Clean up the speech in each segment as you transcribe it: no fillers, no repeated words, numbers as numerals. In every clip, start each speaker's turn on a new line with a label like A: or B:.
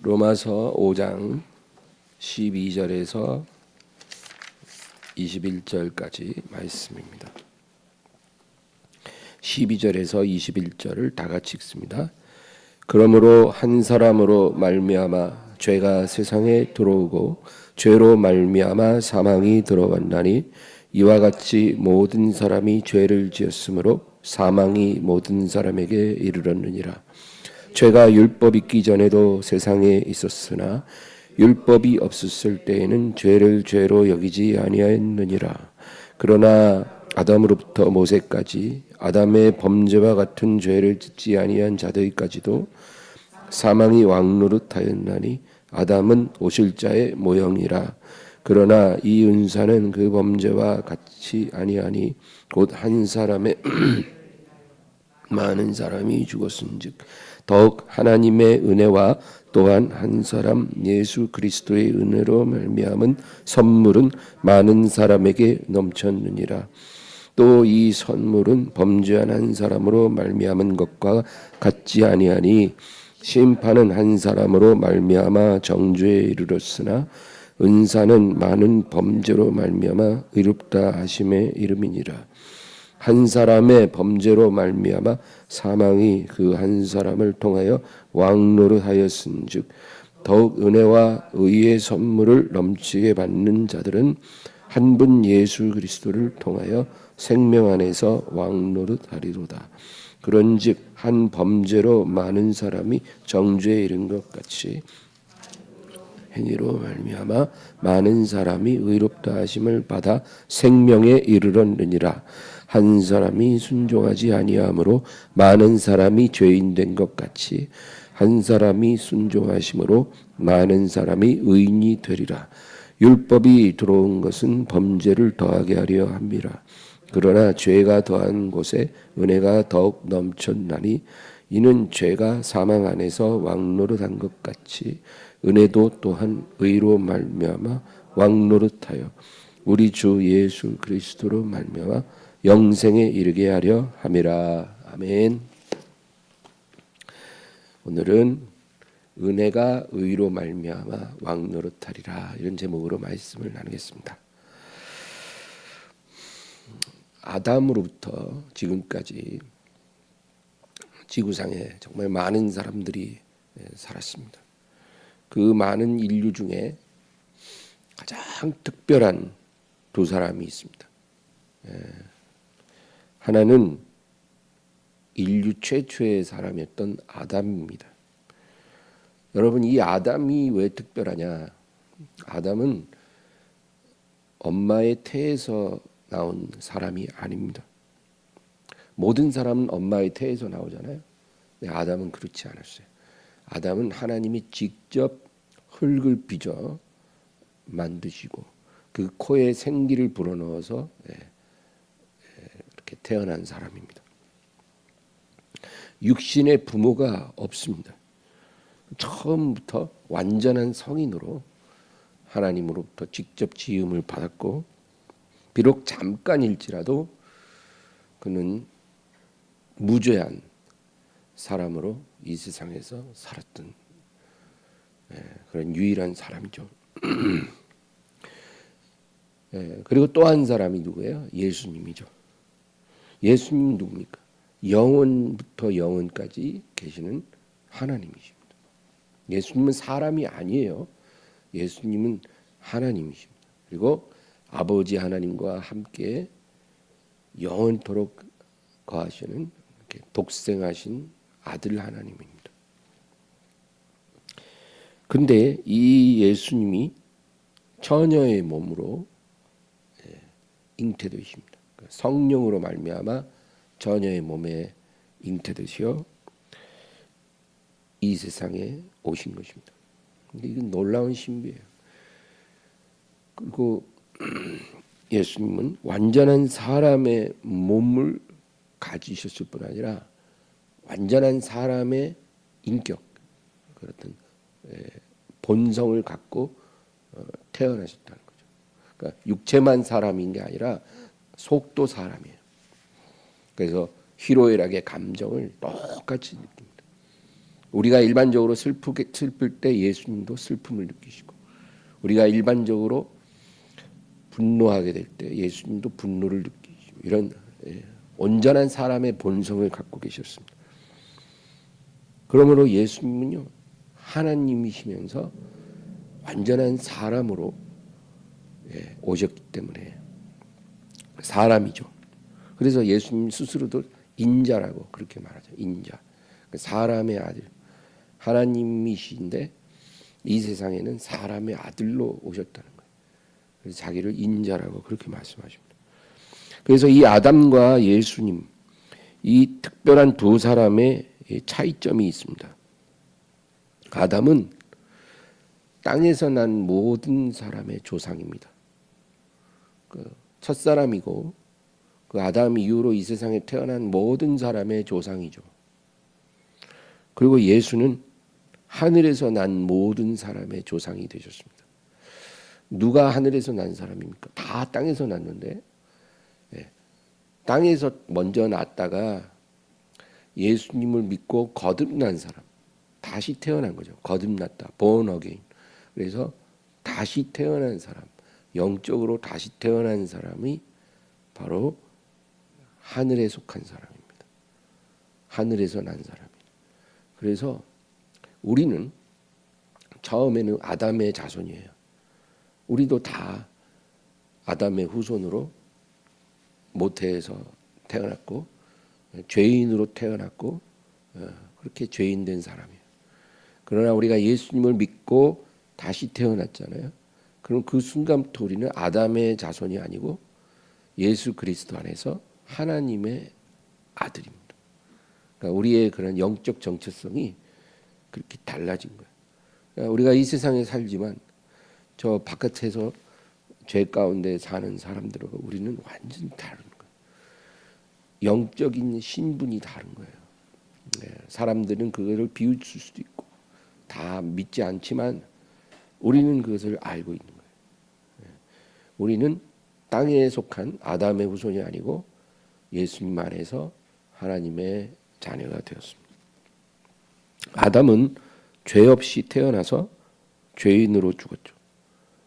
A: 로마서 5장 12절에서 21절까지 말씀입니다. 12절에서 21절을 다 같이 읽습니다. 그러므로 한 사람으로 말미암아 죄가 세상에 들어오고 죄로 말미암아 사망이 들어왔나니 이와 같이 모든 사람이 죄를 지었으므로 사망이 모든 사람에게 이르렀느니라. 죄가 율법 있기 전에도 세상에 있었으나 율법이 없었을 때에는 죄를 죄로 여기지 아니하였느니라. 그러나 아담으로부터 모세까지 아담의 범죄와 같은 죄를 짓지 아니한 자들까지도 사망이 왕노릇하였나니 아담은 오실 자의 모형이라. 그러나 이 은사는 그 범죄와 같이 아니하니 곧 한 사람의 많은 사람이 죽었은즉 더욱 하나님의 은혜와 또한 한 사람 예수 그리스도의 은혜로 말미암은 선물은 많은 사람에게 넘쳤느니라. 또 이 선물은 범죄한 한 사람으로 말미암은 것과 같지 아니하니 심판은 한 사람으로 말미암아 정죄에 이르렀으나 은사는 많은 범죄로 말미암아 의롭다 하심에 이름이니라. 한 사람의 범죄로 말미암아 사망이 그 한 사람을 통하여 왕노릇하였은즉 더욱 은혜와 의의 선물을 넘치게 받는 자들은 한 분 예수 그리스도를 통하여 생명 안에서 왕노릇하리로다. 그런즉 한 범죄로 많은 사람이 정죄에 이른 것 같이 행위로 말미암아 많은 사람이 의롭다 하심을 받아 생명에 이르렀느니라. 한 사람이 순종하지 아니함으로 많은 사람이 죄인 된 것 같이 한 사람이 순종하심으로 많은 사람이 의인이 되리라. 율법이 들어온 것은 범죄를 더하게 하려 함이라. 그러나 죄가 더한 곳에 은혜가 더욱 넘쳤나니 이는 죄가 사망 안에서 왕노릇한 것 같이 은혜도 또한 의로 말미암아 왕노릇하여 우리 주 예수 그리스도로 말미암아 영생에 이르게 하려 함이라. 아멘. 오늘은 은혜가 의로 말미암아 왕노릇하리라, 이런 제목으로 말씀을 나누겠습니다. 아담으로부터 지금까지 지구상에 정말 많은 사람들이 살았습니다. 그 많은 인류 중에 가장 특별한 두 사람이 있습니다. 하나는 인류 최초의 사람이었던 아담입니다. 여러분, 이 아담이 왜 특별하냐? 아담은 엄마의 태에서 나온 사람이 아닙니다. 모든 사람은 엄마의 태에서 나오잖아요. 근데 아담은 그렇지 않았어요. 아담은 하나님이 직접 흙을 빚어 만드시고 그 코에 생기를 불어넣어서 이렇게 태어난 사람입니다. 육신의 부모가 없습니다. 처음부터 완전한 성인으로 하나님으로부터 직접 지음을 받았고, 비록 잠깐일지라도 그는 무죄한 사람으로 이 세상에서 살았던 그런 유일한 사람이죠. 그리고 또 한 사람이 누구예요? 예수님이죠. 예수님은 누굽니까? 영원부터 영원까지 계시는 하나님이십니다. 예수님은 사람이 아니에요. 예수님은 하나님이십니다. 그리고 아버지 하나님과 함께 영원토록 거하시는 독생하신 아들 하나님입니다. 근데 이 예수님이 처녀의 몸으로 잉태되십니다. 성령으로 말미암아 처녀의 몸에 잉태되시어 이 세상에 오신 것입니다. 근데 이건 놀라운 신비예요. 그리고 예수님은 완전한 사람의 몸을 가지셨을 뿐 아니라 완전한 사람의 인격, 그렇던 본성을 갖고 태어나셨다는 거죠. 그러니까 육체만 사람인 게 아니라 속도 사람이에요. 그래서 희로애락의 감정을 똑같이 느낍니다. 우리가 일반적으로 슬플 때 예수님도 슬픔을 느끼시고, 우리가 일반적으로 분노하게 될 때 예수님도 분노를 느끼시고, 이런 온전한 사람의 본성을 갖고 계셨습니다. 그러므로 예수님은요, 하나님이시면서 완전한 사람으로 오셨기 때문에 사람이죠. 그래서 예수님 스스로도 인자라고 그렇게 말하죠. 인자, 사람의 아들, 하나님이신데 이 세상에는 사람의 아들로 오셨다는 거예요. 그래서 자기를 인자라고 그렇게 말씀하십니다. 그래서 이 아담과 예수님, 이 특별한 두 사람의 차이점이 있습니다. 아담은 땅에서 난 모든 사람의 조상입니다. 그 첫사람이고 그 아담 이후로 이 세상에 태어난 모든 사람의 조상이죠. 그리고 예수는 하늘에서 난 모든 사람의 조상이 되셨습니다. 누가 하늘에서 난 사람입니까? 다 땅에서 났는데, 땅에서 먼저 났다가 예수님을 믿고 거듭난 사람, 다시 태어난 거죠. 거듭났다, born again. 그래서 다시 태어난 사람, 영적으로 다시 태어난 사람이 바로 하늘에 속한 사람입니다. 하늘에서 난 사람이에요. 그래서 우리는 처음에는 아담의 자손이에요. 우리도 다 아담의 후손으로 모태에서 태어났고 죄인으로 태어났고 그렇게 죄인 된 사람이에요. 그러나 우리가 예수님을 믿고 다시 태어났잖아요. 그럼 그 순간부터 우리는 아담의 자손이 아니고 예수 그리스도 안에서 하나님의 아들입니다. 그러니까 우리의 그런 영적 정체성이 그렇게 달라진 거예요. 그러니까 우리가 이 세상에 살지만 저 바깥에서 죄 가운데 사는 사람들하고 우리는 완전히 다른 거예요. 영적인 신분이 다른 거예요. 사람들은 그거를 비웃을 수도 있고 다 믿지 않지만 우리는 그것을 알고 있는 거예요. 우리는 땅에 속한 아담의 후손이 아니고 예수님 안에서 하나님의 자녀가 되었습니다. 아담은 죄 없이 태어나서 죄인으로 죽었죠.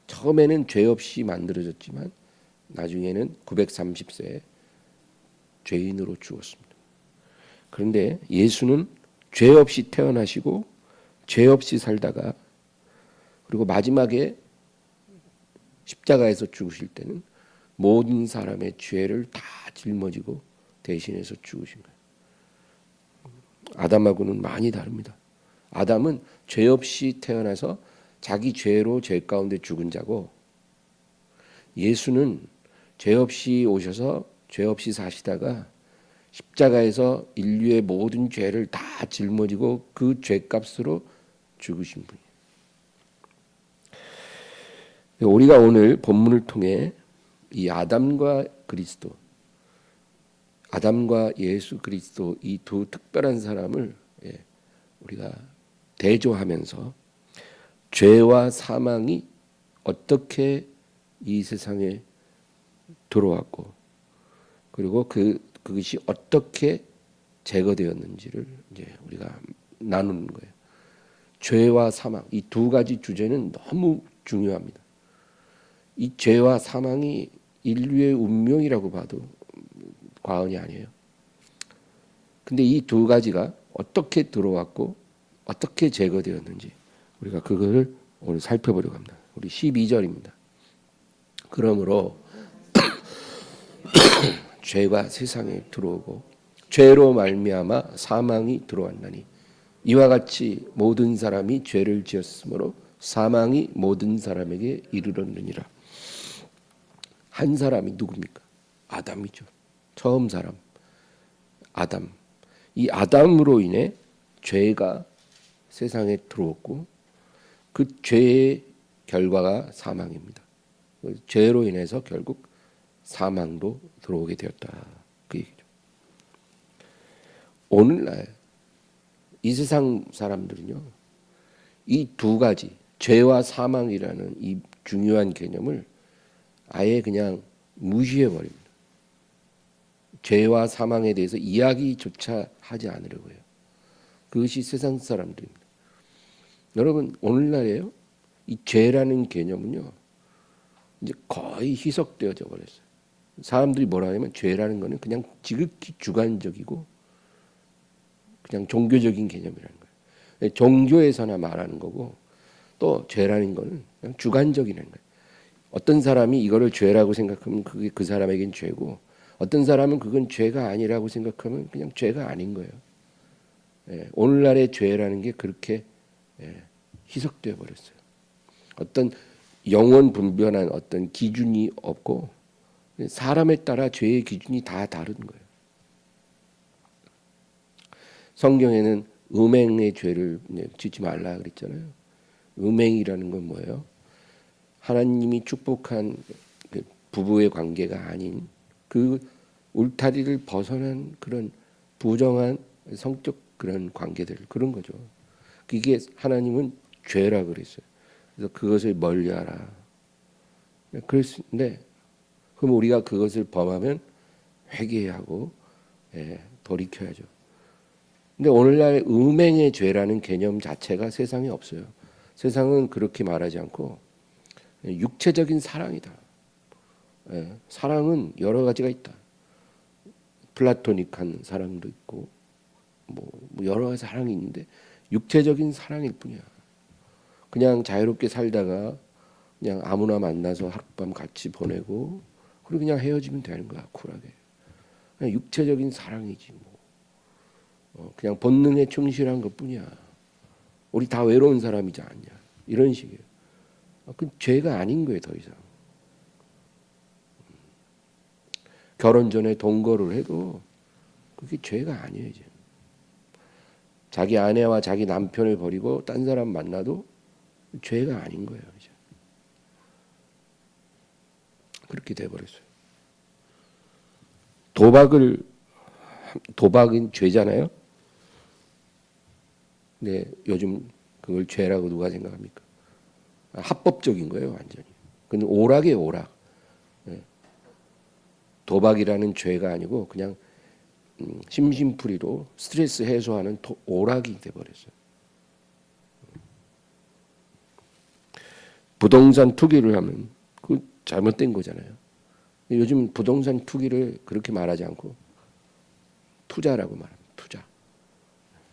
A: 처음에는 죄 없이 만들어졌지만 나중에는 930세에 죄인으로 죽었습니다. 그런데 예수는 죄 없이 태어나시고 죄 없이 살다가 그리고 마지막에 십자가에서 죽으실 때는 모든 사람의 죄를 다 짊어지고 대신해서 죽으신 거예요. 아담하고는 많이 다릅니다. 아담은 죄 없이 태어나서 자기 죄로 죄 가운데 죽은 자고, 예수는 죄 없이 오셔서 죄 없이 사시다가 십자가에서 인류의 모든 죄를 다 짊어지고 그 죄값으로 죽으신 분이에요. 우리가 오늘 본문을 통해 이 아담과 그리스도, 아담과 예수 그리스도 이 두 특별한 사람을 우리가 대조하면서 죄와 사망이 어떻게 이 세상에 들어왔고 그리고 그것이 어떻게 제거되었는지를 이제 우리가 나누는 거예요. 죄와 사망, 이 두 가지 주제는 너무 중요합니다. 이 죄와 사망이 인류의 운명이라고 봐도 과언이 아니에요. 근데 이 두 가지가 어떻게 들어왔고 어떻게 제거되었는지 우리가 그거를 오늘 살펴보려고 합니다. 우리 12절입니다. 그러므로 죄가 세상에 들어오고 죄로 말미암아 사망이 들어왔나니 이와 같이 모든 사람이 죄를 지었으므로 사망이 모든 사람에게 이르렀느니라. 한 사람이 누굽니까? 아담이죠. 처음 사람 아담. 이 아담으로 인해 죄가 세상에 들어왔고 그 죄의 결과가 사망입니다. 죄로 인해서 결국 사망도 들어오게 되었다. 그 얘기죠. 오늘날 이 세상 사람들은요, 이 두 가지 죄와 사망이라는 이 중요한 개념을 아예 그냥 무시해 버립니다. 죄와 사망에 대해서 이야기조차 하지 않으려고 해요. 그것이 세상 사람들입니다. 여러분 오늘날에요, 이 죄라는 개념은요 이제 거의 희석되어져 버렸어요. 사람들이 뭐라 하냐면 죄라는 거는 그냥 지극히 주관적이고 그냥 종교적인 개념이라는 거예요. 종교에서나 말하는 거고, 또 죄라는 거는 그냥 주관적이라는 거예요. 어떤 사람이 이거를 죄라고 생각하면 그게 그 사람에겐 죄고, 어떤 사람은 그건 죄가 아니라고 생각하면 그냥 죄가 아닌 거예요. 오늘날의 죄라는 게 그렇게 희석되어 버렸어요. 어떤 영원 분별한 어떤 기준이 없고 사람에 따라 죄의 기준이 다 다른 거예요. 성경에는 음행의 죄를 짓지 말라 그랬잖아요. 음행이라는 건 뭐예요? 하나님이 축복한 부부의 관계가 아닌 그 울타리를 벗어난 그런 부정한 성적 그런 관계들, 그런 거죠. 그게 하나님은 죄라 그랬어요. 그래서 그것을 멀리하라 그랬는데, 그럼 우리가 그것을 범하면 회개하고 돌이켜야죠. 근데 오늘날 음행의 죄라는 개념 자체가 세상에 없어요. 세상은 그렇게 말하지 않고 육체적인 사랑이다. 사랑은 여러 가지가 있다. 플라토닉한 사랑도 있고 뭐 여러 가지 사랑이 있는데 육체적인 사랑일 뿐이야. 그냥 자유롭게 살다가 그냥 아무나 만나서 하룻밤 같이 보내고 그리고 그냥 헤어지면 되는 거야, 쿨하게. 그냥 육체적인 사랑이지 뭐. 그냥 본능에 충실한 것뿐이야. 우리 다 외로운 사람이지 않냐, 이런 식이에요. 그 죄가 아닌 거예요, 더 이상. 결혼 전에 동거를 해도 그게 죄가 아니에요, 이제. 자기 아내와 자기 남편을 버리고 딴 사람 만나도 죄가 아닌 거예요, 이제. 그렇게 돼버렸어요. 도박은 죄잖아요. 네, 요즘 그걸 죄라고 누가 생각합니까? 합법적인 거예요, 완전히. 근데 오락이에요, 오락. 도박이라는 죄가 아니고 그냥 심심풀이로 스트레스 해소하는 오락이 돼버렸어요. 부동산 투기를 하면 그 잘못된 거잖아요. 요즘 부동산 투기를 그렇게 말하지 않고 투자라고 말합니다. 투자.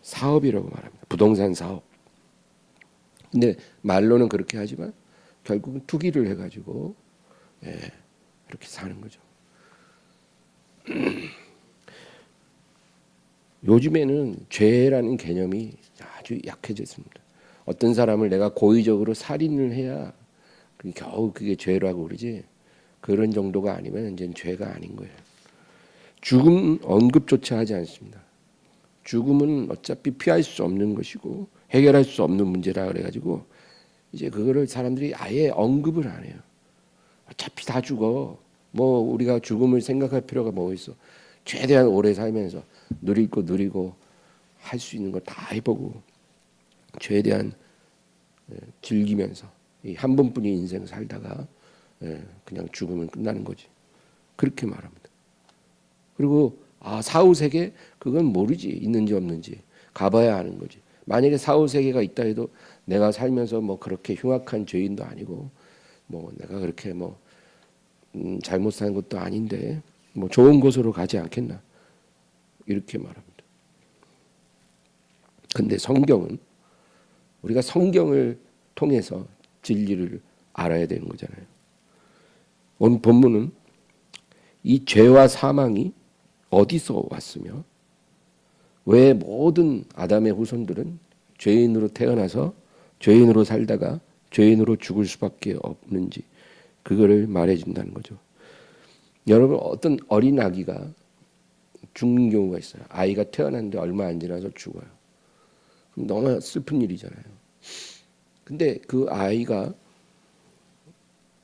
A: 사업이라고 말합니다. 부동산 사업. 근데 말로는 그렇게 하지만 결국은 투기를 해가지고 이렇게 사는 거죠. 요즘에는 죄라는 개념이 아주 약해졌습니다. 어떤 사람을 내가 고의적으로 살인을 해야 겨우 그게 죄라고 그러지, 그런 정도가 아니면 이제는 죄가 아닌 거예요. 죽음 언급조차 하지 않습니다. 죽음은 어차피 피할 수 없는 것이고 해결할 수 없는 문제라 그래가지고 이제 그거를 사람들이 아예 언급을 안 해요. 어차피 다 죽어. 뭐 우리가 죽음을 생각할 필요가 뭐 있어. 최대한 오래 살면서 누릴 거 누리고 할 수 있는 거 다 해보고 최대한 즐기면서 이 한 번뿐인 인생 살다가 그냥 죽으면 끝나는 거지. 그렇게 말합니다. 그리고 사후세계 그건 모르지, 있는지 없는지. 가봐야 아는 거지. 만약에 사후세계가 있다 해도 내가 살면서 뭐 그렇게 흉악한 죄인도 아니고 뭐 내가 그렇게 뭐 잘못 산 것도 아닌데 뭐 좋은 곳으로 가지 않겠나, 이렇게 말합니다. 근데 성경은 우리가 성경을 통해서 진리를 알아야 되는 거잖아요. 오늘 본문은 이 죄와 사망이 어디서 왔으며 왜 모든 아담의 후손들은 죄인으로 태어나서 죄인으로 살다가 죄인으로 죽을 수밖에 없는지 그거를 말해준다는 거죠. 여러분, 어떤 어린 아기가 죽는 경우가 있어요. 아이가 태어났는데 얼마 안 지나서 죽어요. 그럼 너무 슬픈 일이잖아요. 근데 그 아이가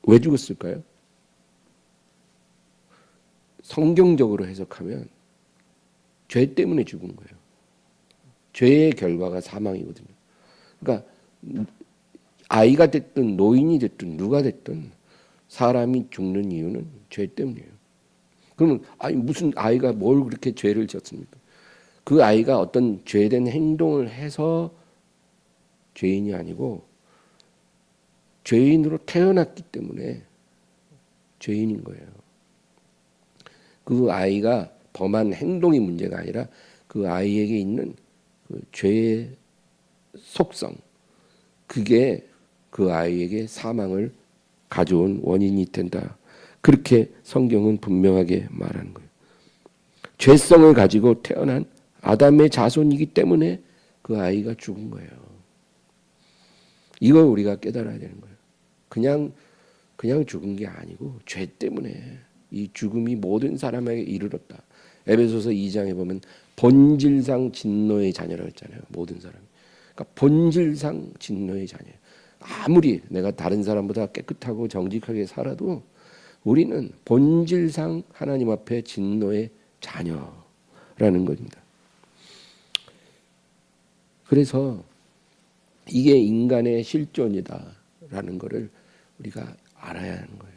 A: 왜 죽었을까요? 성경적으로 해석하면 죄 때문에 죽은 거예요. 죄의 결과가 사망이거든요. 그러니까 아이가 됐든 노인이 됐든 누가 됐든 사람이 죽는 이유는 죄 때문이에요. 그러면 무슨 아이가 뭘 그렇게 죄를 지었습니까? 그 아이가 어떤 죄된 행동을 해서 죄인이 아니고 죄인으로 태어났기 때문에 죄인인 거예요. 그 아이가 범한 행동이 문제가 아니라 그 아이에게 있는 그 죄의 속성, 그게 그 아이에게 사망을 가져온 원인이 된다. 그렇게 성경은 분명하게 말하는 거예요. 죄성을 가지고 태어난 아담의 자손이기 때문에 그 아이가 죽은 거예요. 이걸 우리가 깨달아야 되는 거예요. 그냥 죽은 게 아니고 죄 때문에 이 죽음이 모든 사람에게 이르렀다. 에베소서 2장에 보면 본질상 진노의 자녀라고 했잖아요. 모든 사람이. 그러니까 본질상 진노의 자녀예요. 아무리 내가 다른 사람보다 깨끗하고 정직하게 살아도 우리는 본질상 하나님 앞에 진노의 자녀라는 겁니다. 그래서 이게 인간의 실존이다라는 것을 우리가 알아야 하는 거예요.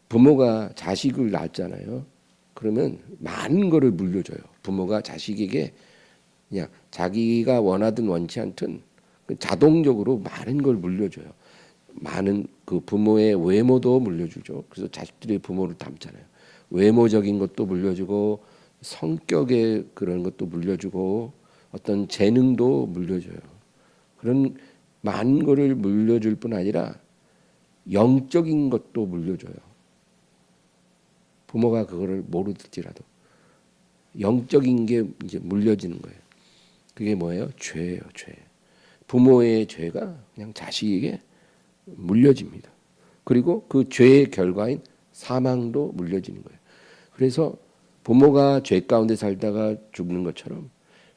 A: 부모가 자식을 낳잖아요. 그러면 많은 거를 물려줘요. 부모가 자식에게 그냥 자기가 원하든 원치 않든 자동적으로 많은 걸 물려줘요. 많은 그 부모의 외모도 물려주죠. 그래서 자식들이 부모를 닮잖아요. 외모적인 것도 물려주고 성격의 그런 것도 물려주고 어떤 재능도 물려줘요. 그런 많은 거를 물려줄 뿐 아니라 영적인 것도 물려줘요. 부모가 그거를 모르더라도 영적인 게 이제 물려지는 거예요. 그게 뭐예요? 죄예요, 죄. 부모의 죄가 그냥 자식에게 물려집니다. 그리고 그 죄의 결과인 사망도 물려지는 거예요. 그래서 부모가 죄 가운데 살다가 죽는 것처럼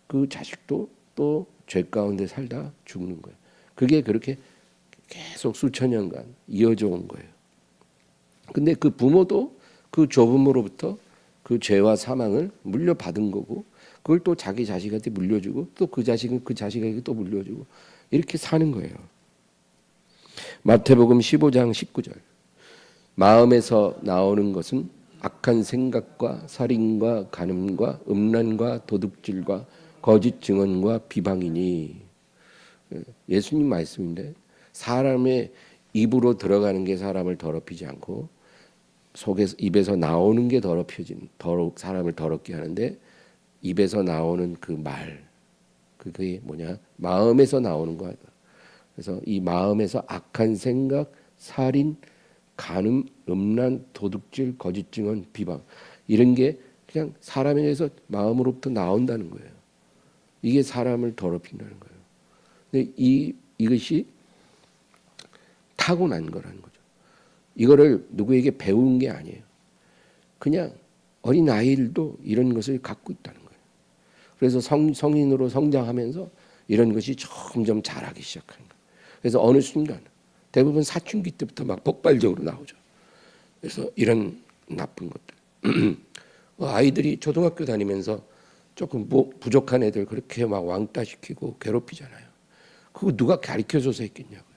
A: 그 자식도 또 죄 가운데 살다 죽는 거예요. 그게 그렇게 계속 수천 년간 이어져 온 거예요. 근데 그 부모도 그 조부모로부터 그 죄와 사망을 물려받은 거고 그걸 또 자기 자식한테 물려주고 또 그 자식은 그 자식에게 또 물려주고 이렇게 사는 거예요. 마태복음 15장 19절. 마음에서 나오는 것은 악한 생각과 살인과 간음과 음란과 도둑질과 거짓 증언과 비방이니. 예수님 말씀인데 사람의 입으로 들어가는 게 사람을 더럽히지 않고 속에서 입에서 나오는 게 사람을 더럽게 하는데 입에서 나오는 그 말 그게 뭐냐? 마음에서 나오는 거야. 그래서 이 마음에서 악한 생각, 살인, 간음, 음란, 도둑질, 거짓 증언, 비방 이런 게 그냥 사람에게서 마음으로부터 나온다는 거예요. 이게 사람을 더럽힌다는 거예요. 근데 이것이 타고난 거라는 거죠. 이거를 누구에게 배운 게 아니에요. 그냥 어린 아이들도 이런 것을 갖고 있다는 거예요. 그래서 성인으로 성장하면서 이런 것이 점점 자라기 시작하는 거예요. 그래서 어느 순간 대부분 사춘기 때부터 막 폭발적으로 나오죠. 그래서 이런 나쁜 것들. 아이들이 초등학교 다니면서 조금 부족한 애들 그렇게 막 왕따시키고 괴롭히잖아요. 그거 누가 가르쳐줘서 했겠냐고요.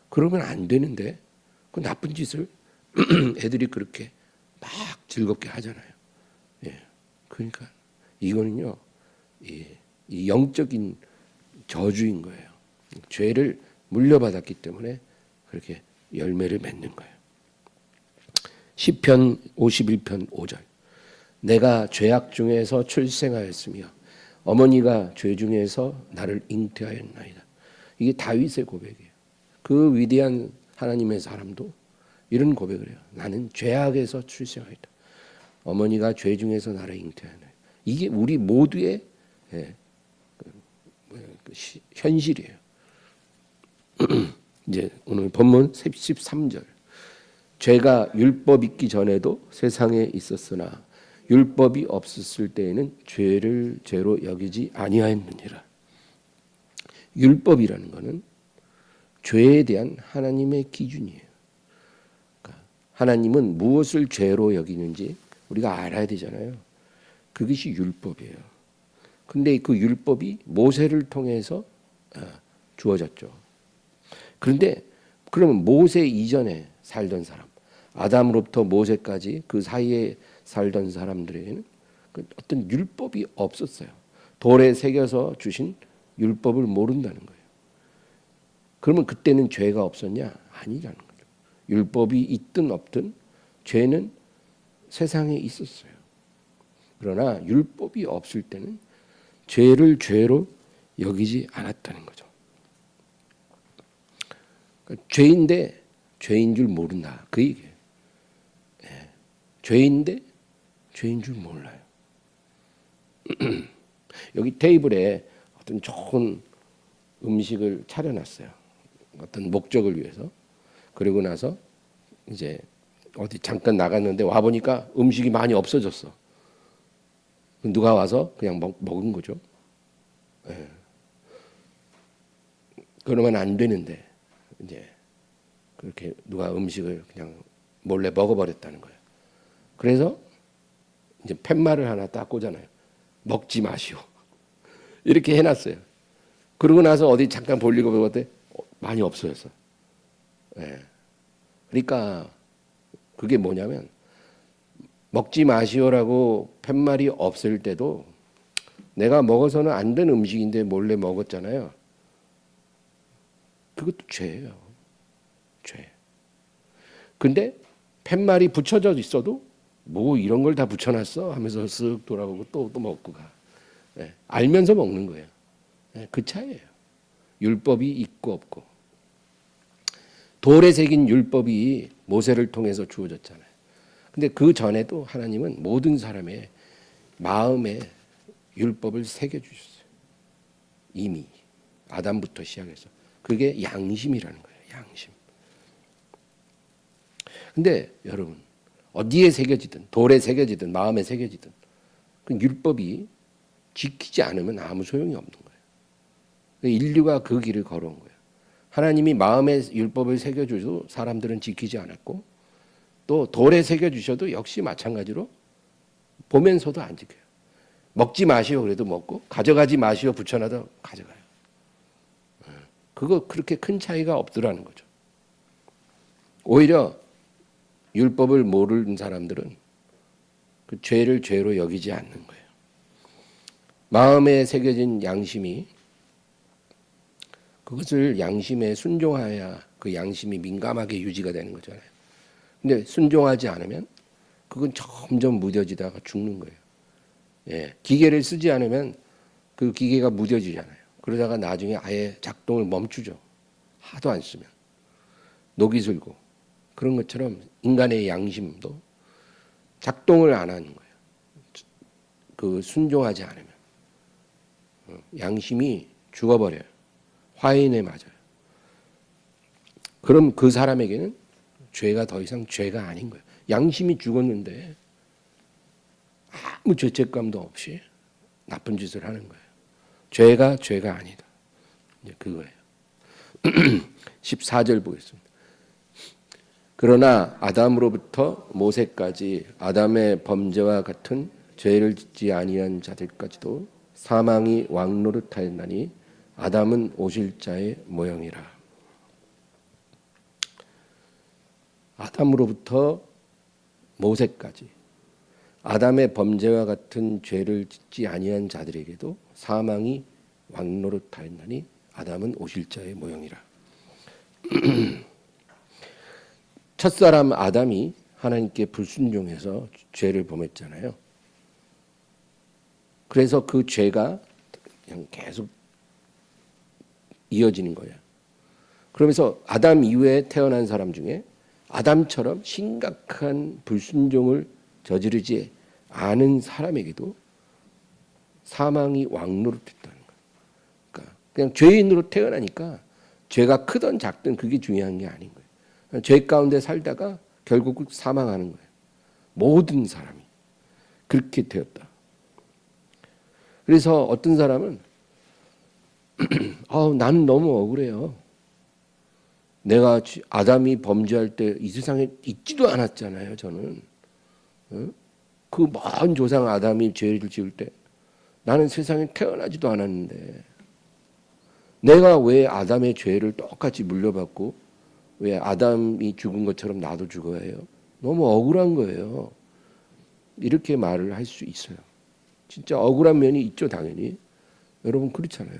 A: 그러면 안 되는데 그 나쁜 짓을 애들이 그렇게 막 즐겁게 하잖아요. 예. 그러니까 이거는요, 이 영적인 저주인 거예요. 죄를 물려받았기 때문에 그렇게 열매를 맺는 거예요. 시편 51편 5절. 내가 죄악 중에서 출생하였으며 어머니가 죄 중에서 나를 잉태하였나이다. 이게 다윗의 고백이에요. 그 위대한 하나님의 사람도 이런 고백을 해요. 나는 죄악에서 출생하였다. 어머니가 죄 중에서 나를 잉태하였나이다. 이게 우리 모두의 현실이에요. 이제 오늘 본문 13절. 죄가 율법 있기 전에도 세상에 있었으나 율법이 없었을 때에는 죄를 죄로 여기지 아니하였느니라. 율법이라는 것은 죄에 대한 하나님의 기준이에요. 그러니까 하나님은 무엇을 죄로 여기는지 우리가 알아야 되잖아요. 그것이 율법이에요. 근데 그 율법이 모세를 통해서 주어졌죠. 그런데 그러면 모세 이전에 살던 사람, 아담으로부터 모세까지 그 사이에 살던 사람들에게는 어떤 율법이 없었어요. 돌에 새겨서 주신 율법을 모른다는 거예요. 그러면 그때는 죄가 없었냐? 아니라는 거죠. 율법이 있든 없든 죄는 세상에 있었어요. 그러나 율법이 없을 때는 죄를 죄로 여기지 않았다는 거죠. 그러니까 죄인데 죄인 줄 모른다. 그 얘기예요. 예. 죄인데 죄인 줄 몰라요. 여기 테이블에 어떤 좋은 음식을 차려놨어요. 어떤 목적을 위해서. 그리고 나서 이제 어디 잠깐 나갔는데 와 보니까 음식이 많이 없어졌어. 누가 와서 그냥 먹은 거죠. 예. 그러면 안 되는데 이제 그렇게 누가 음식을 그냥 몰래 먹어버렸다는 거예요. 그래서 이제 팻말을 하나 딱 꽂아놔요. 먹지 마시오. 이렇게 해놨어요. 그러고 나서 어디 잠깐 볼리고 보았더니 많이 없어졌어. 예. 그러니까 그게 뭐냐면 먹지 마시오라고 팻말이 없을 때도 내가 먹어서는 안 된 음식인데 몰래 먹었잖아요. 그것도 죄예요. 죄. 근데 팻말이 붙여져 있어도 뭐 이런 걸 다 붙여놨어 하면서 쓱 돌아보고 또 먹고 가. 예. 알면서 먹는 거예요. 예. 그 차이예요. 율법이 있고 없고. 돌에 새긴 율법이 모세를 통해서 주어졌잖아요. 근데 그 전에도 하나님은 모든 사람의 마음에 율법을 새겨주셨어요. 이미 아담부터 시작해서. 그게 양심이라는 거예요. 양심. 근데 여러분 어디에 새겨지든 돌에 새겨지든 마음에 새겨지든 그 율법이 지키지 않으면 아무 소용이 없는 거예요. 인류가 그 길을 걸어온 거예요. 하나님이 마음에 율법을 새겨주셔도 사람들은 지키지 않았고 또 돌에 새겨주셔도 역시 마찬가지로 보면서도 안 지켜요. 먹지 마시오 그래도 먹고 가져가지 마시오 붙여놔도 가져가요. 그거 그렇게 큰 차이가 없더라는 거죠. 오히려 율법을 모르는 사람들은 그 죄를 죄로 여기지 않는 거예요. 마음에 새겨진 양심이 그것을 양심에 순종해야 그 양심이 민감하게 유지가 되는 거잖아요. 근데 순종하지 않으면 그건 점점 무뎌지다가 죽는 거예요. 예, 기계를 쓰지 않으면 그 기계가 무뎌지잖아요. 그러다가 나중에 아예 작동을 멈추죠. 하도 안 쓰면. 녹이 슬고. 그런 것처럼 인간의 양심도 작동을 안 하는 거예요. 그 순종하지 않으면. 양심이 죽어버려요. 화인에 맞아요. 그럼 그 사람에게는 죄가 더 이상 죄가 아닌 거예요. 양심이 죽었는데 아무 죄책감도 없이 나쁜 짓을 하는 거예요. 죄가 죄가 아니다. 이제 그거예요. 14절 보겠습니다. 그러나 아담으로부터 모세까지 아담의 범죄와 같은 죄를 짓지 아니한 자들까지도 사망이 왕노릇하였나니 아담은 오실 자의 모형이라. 아담으로부터 모세까지 아담의 범죄와 같은 죄를 짓지 아니한 자들에게도 사망이 왕노릇하였나니 아담은 오실 자의 모형이라. 첫사람 아담이 하나님께 불순종해서 죄를 범했잖아요. 그래서 그 죄가 그냥 계속 이어지는 거예요. 그러면서 아담 이후에 태어난 사람 중에 아담처럼 심각한 불순종을 저지르지 않은 사람에게도 사망이 왕노릇했다는 거예요. 그러니까 그냥 죄인으로 태어나니까 죄가 크든 작든 그게 중요한 게 아닌 거예요. 죄 가운데 살다가 결국 사망하는 거예요. 모든 사람이 그렇게 되었다. 그래서 어떤 사람은 나는 너무 억울해요. 내가 아담이 범죄할 때 이 세상에 있지도 않았잖아요. 저는 그 먼 조상 아담이 죄를 지을 때 나는 세상에 태어나지도 않았는데 내가 왜 아담의 죄를 똑같이 물려받고 왜 아담이 죽은 것처럼 나도 죽어야 해요? 너무 억울한 거예요. 이렇게 말을 할 수 있어요. 진짜 억울한 면이 있죠, 당연히. 여러분 그렇잖아요.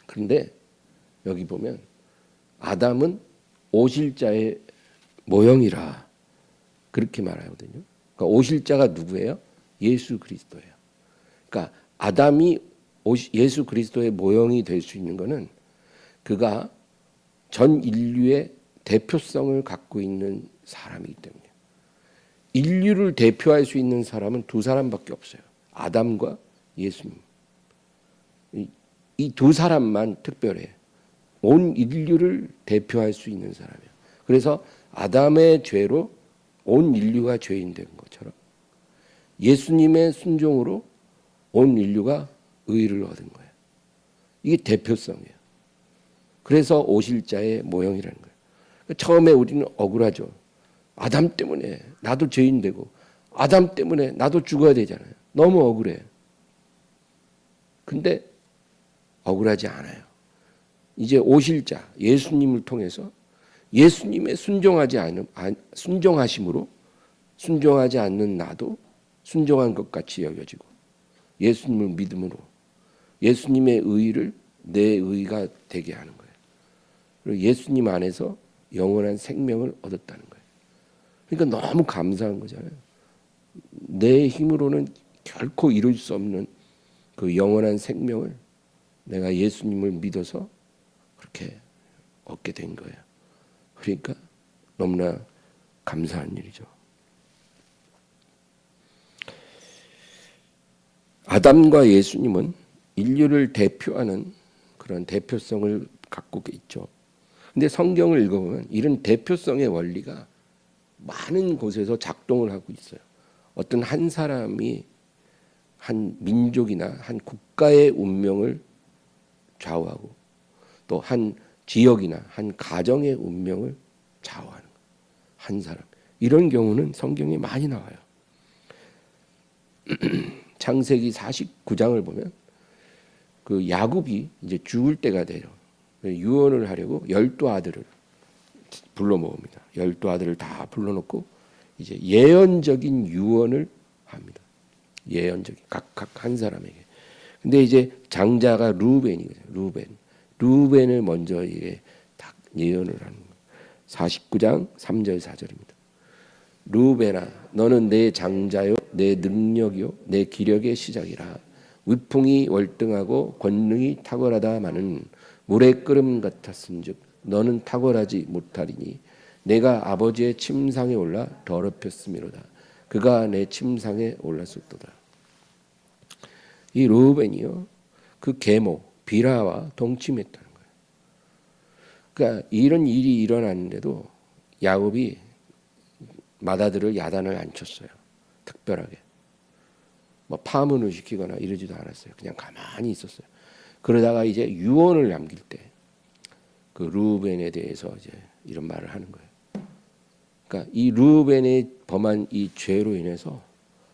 A: 그런데 여기 보면 아담은 오실자의 모형이라 그렇게 말하거든요. 그러니까 오실자가 누구예요? 예수 그리스도예요. 그러니까 아담이 예수 그리스도의 모형이 될 수 있는 것은 그가 전 인류의 대표성을 갖고 있는 사람이기 때문이에요. 인류를 대표할 수 있는 사람은 두 사람밖에 없어요. 아담과 예수님. 이 두 사람만 특별해. 온 인류를 대표할 수 있는 사람이에요. 그래서 아담의 죄로 온 인류가 죄인 된 것처럼 예수님의 순종으로 온 인류가 의를 얻은 거예요. 이게 대표성이에요. 그래서 오실자의 모형이라는 거예요. 처음에 우리는 억울하죠. 아담 때문에 나도 죄인 되고 아담 때문에 나도 죽어야 되잖아요. 너무 억울해요. 근데 억울하지 않아요. 이제 오실자 예수님을 통해서 예수님의 순종하심으로 순종하지 않는 나도 순종한 것 같이 여겨지고 예수님을 믿음으로 예수님의 의를 내 의가 되게 하는 거예요. 그리고 예수님 안에서 영원한 생명을 얻었다는 거예요. 그러니까 너무 감사한 거잖아요. 내 힘으로는 결코 이룰 수 없는 그 영원한 생명을 내가 예수님을 믿어서 그렇게 얻게 된 거예요. 그러니까 너무나 감사한 일이죠. 아담과 예수님은 인류를 대표하는 그런 대표성을 갖고 있죠. 근데 성경을 읽어보면 이런 대표성의 원리가 많은 곳에서 작동을 하고 있어요. 어떤 한 사람이 한 민족이나 한 국가의 운명을 좌우하고 또 한 지역이나 한 가정의 운명을 좌우하는 한 사람. 이런 경우는 성경에 많이 나와요. 창세기 49장을 보면 그 야곱이 이제 죽을 때가 돼요. 유언을 하려고 12아들을 불러 모읍니다. 12아들을 다 불러놓고 이제 예언적인 유언을 합니다. 예언적인 각 한 사람에게. 근데 이제 장자가 루벤이거든요. 루벤을 먼저 이게 딱 예언을 하는 거예요. 49장 3절 4절입니다. 루벤아 너는 내 장자요 내 능력이요 내 기력의 시작이라. 위풍이 월등하고 권능이 탁월하다마는 물의 끓음 같았은즉 너는 탁월하지 못하리니 내가 아버지의 침상에 올라 더럽혔음이로다. 그가 내 침상에 올랐었도다. 이 루벤이요 그 계모 비라와 동침했다는 거예요. 그러니까 이런 일이 일어났는데도 야곱이 맏아들을 야단을 안 쳤어요. 특별하게 뭐 파문을 시키거나 이러지도 않았어요. 그냥 가만히 있었어요. 그러다가 이제 유언을 남길 때 그 루벤에 대해서 이제 이런 말을 하는 거예요. 그러니까 이 루벤의 범한 이 죄로 인해서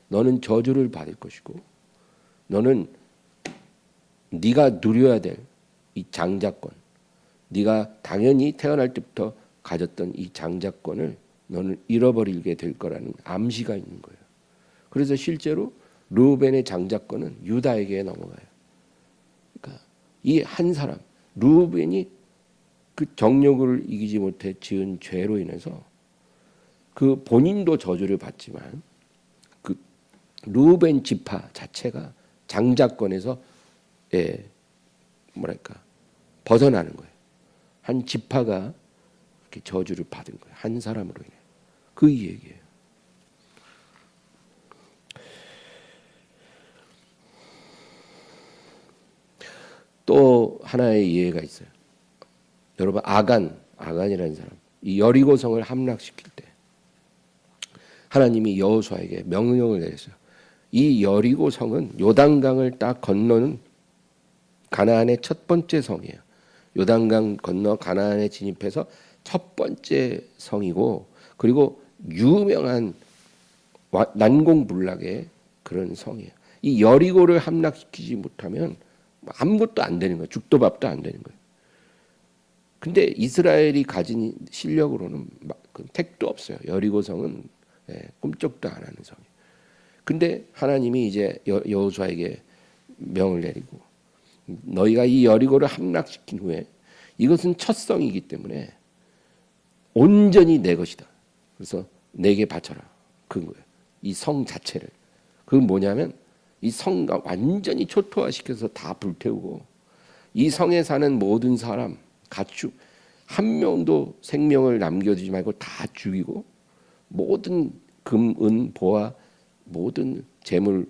A: 너는 저주를 받을 것이고 너는 네가 누려야 될 이 장자권, 네가 당연히 태어날 때부터 가졌던 이 장자권을 너는 잃어버리게 될 거라는 암시가 있는 거예요. 그래서 실제로 루벤의 장자권은 유다에게 넘어가요. 그러니까 이 한 사람 루벤이 그 정욕을 이기지 못해 지은 죄로 인해서 그 본인도 저주를 받지만 그 루벤 지파 자체가 장자권에서 뭐랄까 벗어나는 거예요. 한 지파가 이렇게 저주를 받은 거예요. 한 사람으로 인해. 그 얘기예요. 또 하나의 이해가 있어요. 여러분 아간이라는 사람, 이 여리고성을 함락시킬 때 하나님이 여호수아에게 명령을 내렸어요. 이 여리고성은 요단강을 딱 건너는 가나안의 첫 번째 성이에요. 요단강 건너 가나안에 진입해서 첫 번째 성이고 그리고 유명한 난공불락의 그런 성이에요. 이 여리고를 함락시키지 못하면 아무것도 안 되는 거예요. 죽도 밥도 안 되는 거예요. 근데 이스라엘이 가진 실력으로는 택도 없어요. 여리고성은 꿈쩍도 안 하는 성이에요. 근데 하나님이 이제 여호수아에게 명을 내리고 너희가 이 여리고를 함락시킨 후에 이것은 첫 성이기 때문에 온전히 내 것이다. 그래서 내게 바쳐라. 그런 거예요. 이 성 자체를. 그건 뭐냐면 이 성과 완전히 초토화시켜서 다 불태우고 이 성에 사는 모든 사람, 가축 한 명도 생명을 남겨두지 말고 다 죽이고 모든 금, 은, 보화 모든 재물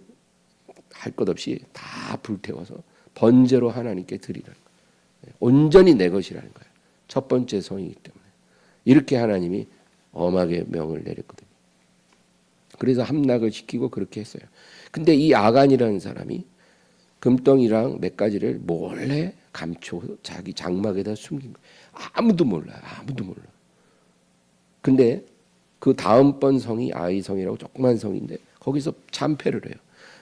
A: 할 것 없이 다 불태워서 번제로 하나님께 드리라는 거예요. 온전히 내 것이라는 거예요. 첫 번째 성이기 때문에. 이렇게 하나님이 엄하게 명을 내렸거든요. 그래서 함락을 시키고 그렇게 했어요. 근데 이 아간이라는 사람이 금덩이랑 몇 가지를 몰래 감춰 자기 장막에다 숨긴 거예요. 아무도 몰라요. 아무도 몰라. 근데 그 다음번 성이 아이성이라고 조그만 성인데 거기서 참패를 해요.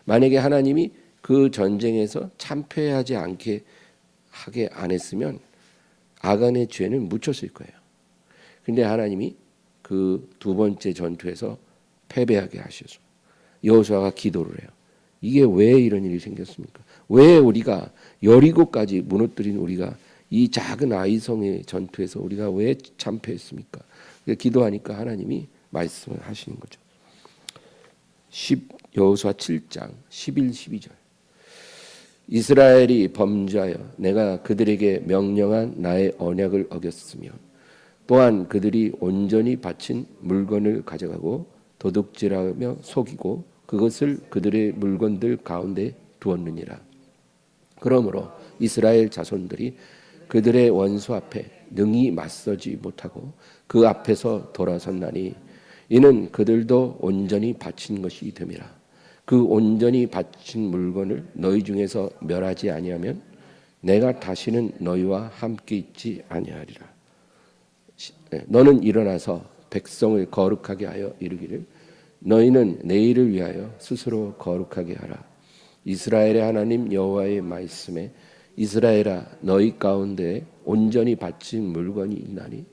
A: 만약에 하나님이 그 전쟁에서 참패하지 않게 하게 안 했으면 아간의 죄는 묻혔을 거예요. 근데 하나님이 그 두 번째 전투에서 패배하게 하셔서 여호수아가 기도를 해요. 이게 왜 이런 일이 생겼습니까? 왜 우리가 여리고까지 무너뜨린 우리가 이 작은 아이성의 전투에서 우리가 왜 참패했습니까? 기도하니까 하나님이 말씀을 하시는 거죠. 여호수아 7장 11, 12절 이스라엘이 범죄하여 내가 그들에게 명령한 나의 언약을 어겼으며 또한 그들이 온전히 바친 물건을 가져가고 도둑질하며 속이고 그것을 그들의 물건들 가운데 두었느니라. 그러므로 이스라엘 자손들이 그들의 원수 앞에 능히 맞서지 못하고 그 앞에서 돌아섰나니 이는 그들도 온전히 바친 것이 됨이라. 그 온전히 바친 물건을 너희 중에서 멸하지 아니하면 내가 다시는 너희와 함께 있지 아니하리라. 너는 일어나서 백성을 거룩하게 하여 이르기를 너희는 내일을 위하여 스스로 거룩하게 하라. 이스라엘의 하나님 여호와의 말씀에 이스라엘아 너희 가운데 온전히 바친 물건이 있나니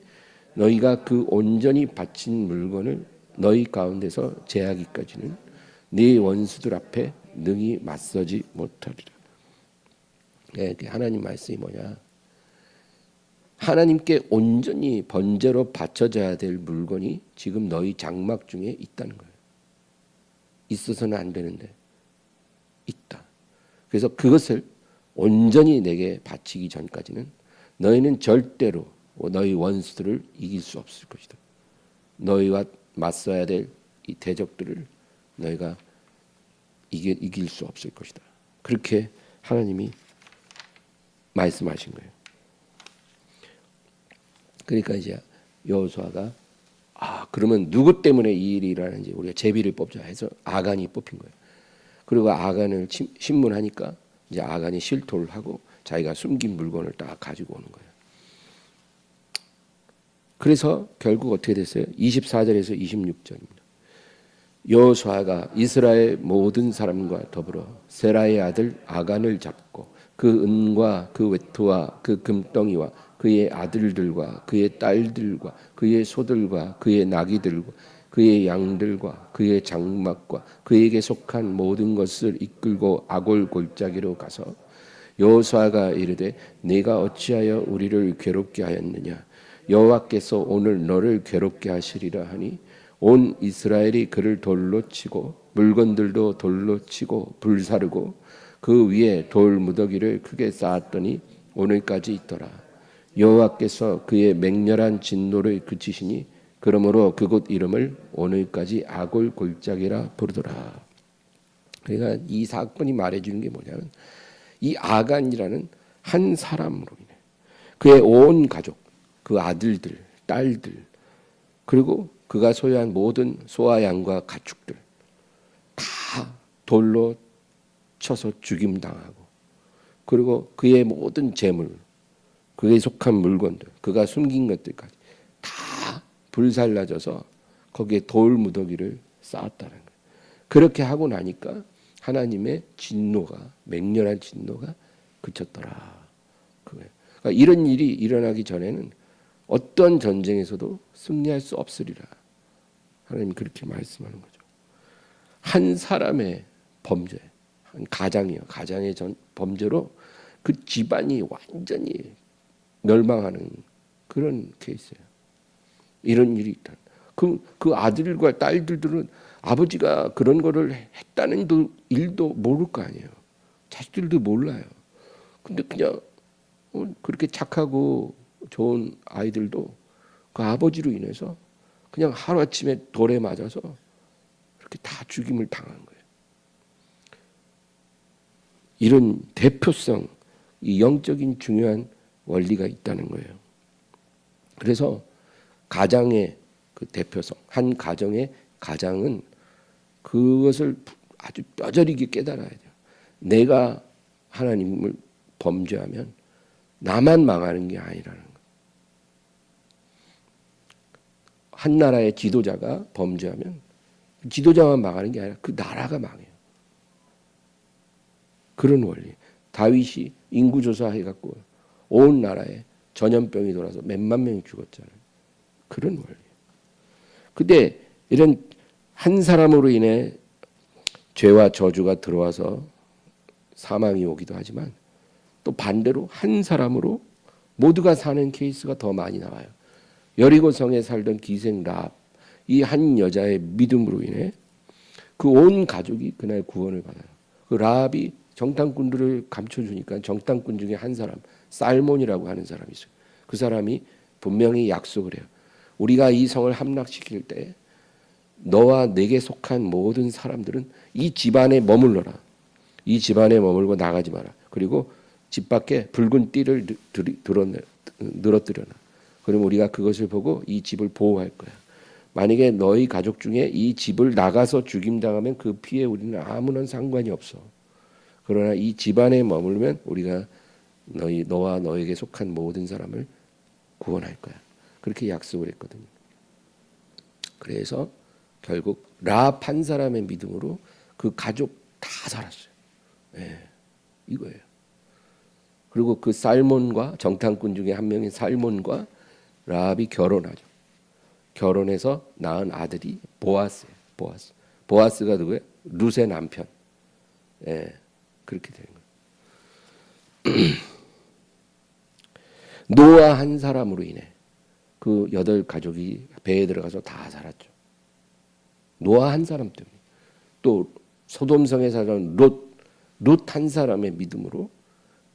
A: 너희가 그 온전히 바친 물건을 너희 가운데서 제하기까지는 네 원수들 앞에 능히 맞서지 못하리라. 하나님 말씀이 뭐냐? 하나님께 온전히 번제로 바쳐져야 될 물건이 지금 너희 장막 중에 있다는 거예요. 있어서는 안 되는데 있다. 그래서 그것을 온전히 내게 바치기 전까지는 너희는 절대로 너희 원수들을 이길 수 없을 것이다. 너희와 맞서야 될 이 대적들을 너희가 이길 수 없을 것이다. 그렇게 하나님이 말씀하신 거예요. 그러니까 이제 여호수아가 그러면 누구 때문에 이 일이 일어나는지 우리가 제비를 뽑자 해서 아간이 뽑힌 거예요. 그리고 아간을 신문하니까 이제 아간이 실토를 하고 자기가 숨긴 물건을 딱 가지고 오는 거예요. 그래서 결국 어떻게 됐어요? 24절에서 26절입니다. 여호수아가 이스라엘 모든 사람과 더불어 세라의 아들 아간을 잡고 그 은과 그 외투와 그 금덩이와 그의 아들들과 그의 딸들과 그의 소들과 그의 나귀들과 그의 양들과 그의 장막과 그에게 속한 모든 것을 이끌고 아골 골짜기로 가서 여호수아가 이르되 네가 어찌하여 우리를 괴롭게 하였느냐 여호와께서 오늘 너를 괴롭게 하시리라 하니 온 이스라엘이 그를 돌로 치고 물건들도 돌로 치고 불사르고 그 위에 돌 무더기를 크게 쌓았더니 오늘까지 있더라. 여호와께서 그의 맹렬한 진노를 그치시니 그러므로 그곳 이름을 오늘까지 아골 골짜기라 부르더라. 그러니까 이 사건이 말해주는 게 뭐냐면 이 아간이라는 한 사람으로 인해 그의 온 가족, 그 아들들, 딸들 그리고 그가 소유한 모든 소와 양과 가축들 다 돌로 쳐서 죽임당하고 그리고 그의 모든 재물, 그에 속한 물건들, 그가 숨긴 것들까지 다 불살라져서 거기에 돌 무더기를 쌓았다는 거예요. 그렇게 하고 나니까 하나님의 진노가 맹렬한 진노가 그쳤더라. 그러니까 이런 일이 일어나기 전에는 어떤 전쟁에서도 승리할 수 없으리라. 하나님이 그렇게 말씀하는 거죠. 한 사람의 범죄, 한 가장이요. 가장의 범죄로 그 집안이 완전히 멸망하는 그런 케이스예요. 이런 일이 있다. 그 아들과 딸들은 아버지가 그런 거를 했다는 일도 모를 거 아니에요. 자식들도 몰라요. 근데 그냥 그렇게 착하고 좋은 아이들도 그 아버지로 인해서 그냥 하루아침에 돌에 맞아서 그렇게 다 죽임을 당한 거예요. 이런 대표성, 이 영적인 중요한 원리가 있다는 거예요. 그래서 가장의 그 대표성, 한 가정의 가장은 그것을 아주 뼈저리게 깨달아야 돼요. 내가 하나님을 범죄하면 나만 망하는 게 아니라는 거예요. 한 나라의 지도자가 범죄하면 지도자만 망하는 게 아니라 그 나라가 망해요. 그런 원리. 다윗이 인구조사 해갖고 온 나라에 전염병이 돌아서 몇만 명이 죽었잖아요. 그런 원리. 근데 이런 한 사람으로 인해 죄와 저주가 들어와서 사망이 오기도 하지만 또 반대로 한 사람으로 모두가 사는 케이스가 더 많이 나와요. 여리고 성에 살던 기생 랍, 이 한 여자의 믿음으로 인해 그 온 가족이 그날 구원을 받아요. 그 랍이 정탐꾼들을 감춰주니까 정탐꾼 중에 한 사람, 살몬이라고 하는 사람이 있어요. 그 사람이 분명히 약속을 해요. 우리가 이 성을 함락시킬 때 너와 내게 속한 모든 사람들은 이 집안에 머물러라. 이 집안에 머물고 나가지 마라. 그리고 집 밖에 붉은 띠를 늘어뜨려놔. 그럼 우리가 그것을 보고 이 집을 보호할 거야. 만약에 너희 가족 중에 이 집을 나가서 죽임당하면 그 피해 우리는 아무런 상관이 없어. 그러나 이 집안에 머물면 우리가 너와 너에게 속한 모든 사람을 구원할 거야. 그렇게 약속을 했거든요. 그래서 결국 랍 한 사람의 믿음으로 그 가족 다 살았어요. 네, 이거예요. 그리고 그 살몬과 정탐꾼 중에 한 명인 살몬과 랍이 결혼하죠. 결혼해서 낳은 아들이 보아스예요. 보아스가 누구예요? 룻의 남편. 예, 그렇게 되는 거예요. 노아 한 사람으로 인해 그 8가족이 배에 들어가서 다 살았죠. 노아 한 사람 때문에. 또 소돔성에 살던 룻 한 사람의 믿음으로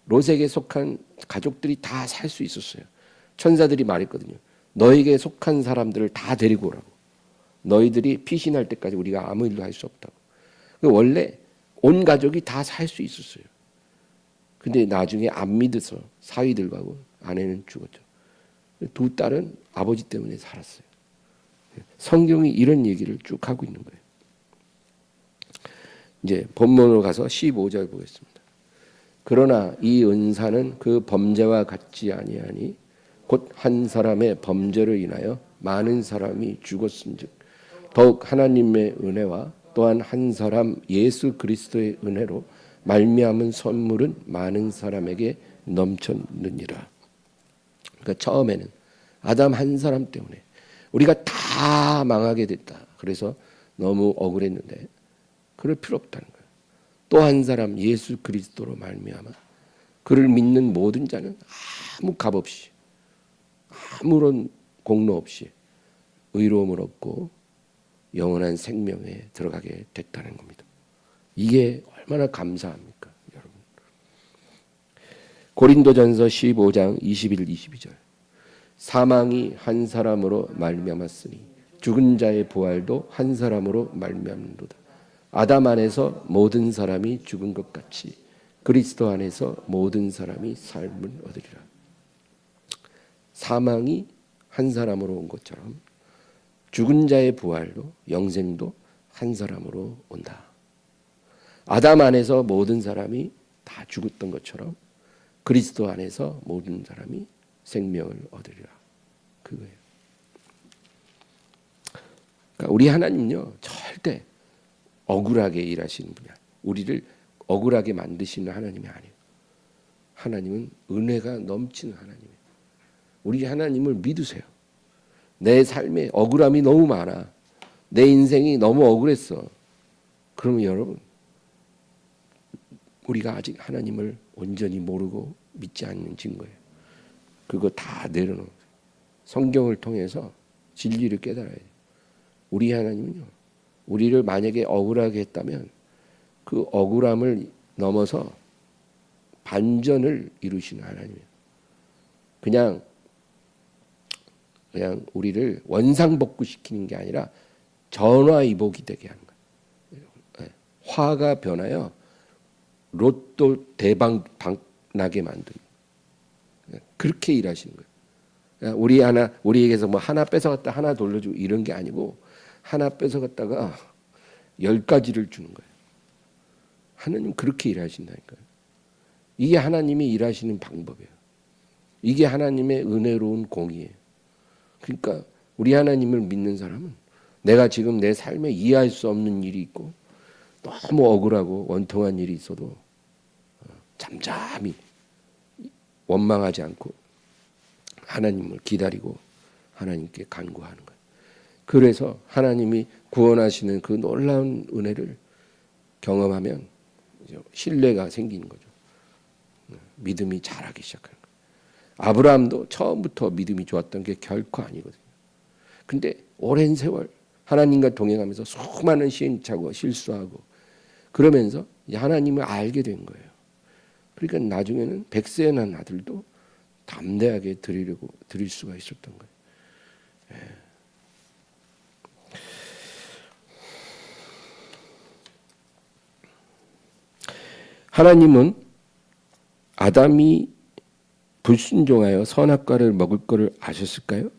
A: 롯에게 속한 가족들이 다 살 수 있었어요. 천사들이 말했거든요. 너에게 속한 사람들을 다 데리고 오라고. 너희들이 피신할 때까지 우리가 아무 일도 할 수 없다고. 원래 온 가족이 다 살 수 있었어요. 근데 나중에 안 믿어서 사위들하고 아내는 죽었죠. 두 딸은 아버지 때문에 살았어요. 성경이 이런 얘기를 쭉 하고 있는 거예요. 이제 본문으로 가서 15절 보겠습니다. 그러나 이 은사는 그 범죄와 같지 아니하니 곧 한 사람의 범죄를 인하여 많은 사람이 죽었은즉 더욱 하나님의 은혜와 또한 한 사람 예수 그리스도의 은혜로 말미암은 선물은 많은 사람에게 넘쳤느니라. 그러니까 처음에는 아담 한 사람 때문에 우리가 다 망하게 됐다. 그래서 너무 억울했는데 그럴 필요 없다는 거예요. 또 한 사람 예수 그리스도로 말미암아 그를 믿는 모든 자는 아무 값 없이 아무런 공로 없이 의로움을 얻고 영원한 생명에 들어가게 됐다는 겁니다. 이게 얼마나 감사합니까, 여러분. 고린도전서 15장 21, 22절. 사망이 한 사람으로 말미암았으니 죽은 자의 부활도 한 사람으로 말미암는도다. 아담 안에서 모든 사람이 죽은 것 같이 그리스도 안에서 모든 사람이 삶을 얻으리라. 사망이 한 사람으로 온 것처럼 죽은 자의 부활도 영생도 한 사람으로 온다. 아담 안에서 모든 사람이 다 죽었던 것처럼 그리스도 안에서 모든 사람이 생명을 얻으리라. 그거예요. 그러니까 우리 하나님은요 절대 억울하게 일하시는 분이 아니에요. 우리를 억울하게 만드시는 하나님이 아니에요. 하나님은 은혜가 넘치는 하나님이에요. 우리 하나님을 믿으세요. 내 삶에 억울함이 너무 많아. 내 인생이 너무 억울했어. 그러면 여러분, 우리가 아직 하나님을 온전히 모르고 믿지 않는 증거예요. 그거 다 내려놓으세요. 성경을 통해서 진리를 깨달아야 돼요. 우리 하나님은요, 우리를 만약에 억울하게 했다면 그 억울함을 넘어서 반전을 이루시는 하나님이에요. 그냥 우리를 원상복구시키는 게 아니라 전화위복이 되게 하는 거예요. 화가 변하여 로또 대박 나게 만드는 거예요. 그렇게 일하시는 거예요. 우리에게서 뭐 하나 뺏어갔다 하나 돌려주고 이런 게 아니고 하나 뺏어갔다가 10가지를 주는 거예요. 하나님 그렇게 일하신다니까요. 이게 하나님이 일하시는 방법이에요. 이게 하나님의 은혜로운 공이에요. 그러니까 우리 하나님을 믿는 사람은 내가 지금 내 삶에 이해할 수 없는 일이 있고 너무 억울하고 원통한 일이 있어도 잠잠히 원망하지 않고 하나님을 기다리고 하나님께 간구하는 거예요. 그래서 하나님이 구원하시는 그 놀라운 은혜를 경험하면 신뢰가 생기는 거죠. 믿음이 자라기 시작하는 거예요. 아브라함도 처음부터 믿음이 좋았던 게 결코 아니거든요. 근데 오랜 세월 하나님과 동행하면서 수많은 시행착오, 실수하고 그러면서 하나님을 알게 된 거예요. 그러니까 나중에는 100세에 난 아들도 담대하게 드릴 수가 있었던 거예요. 하나님은 아담이 불순종하여 선악과를 먹을 거를 아셨을까요?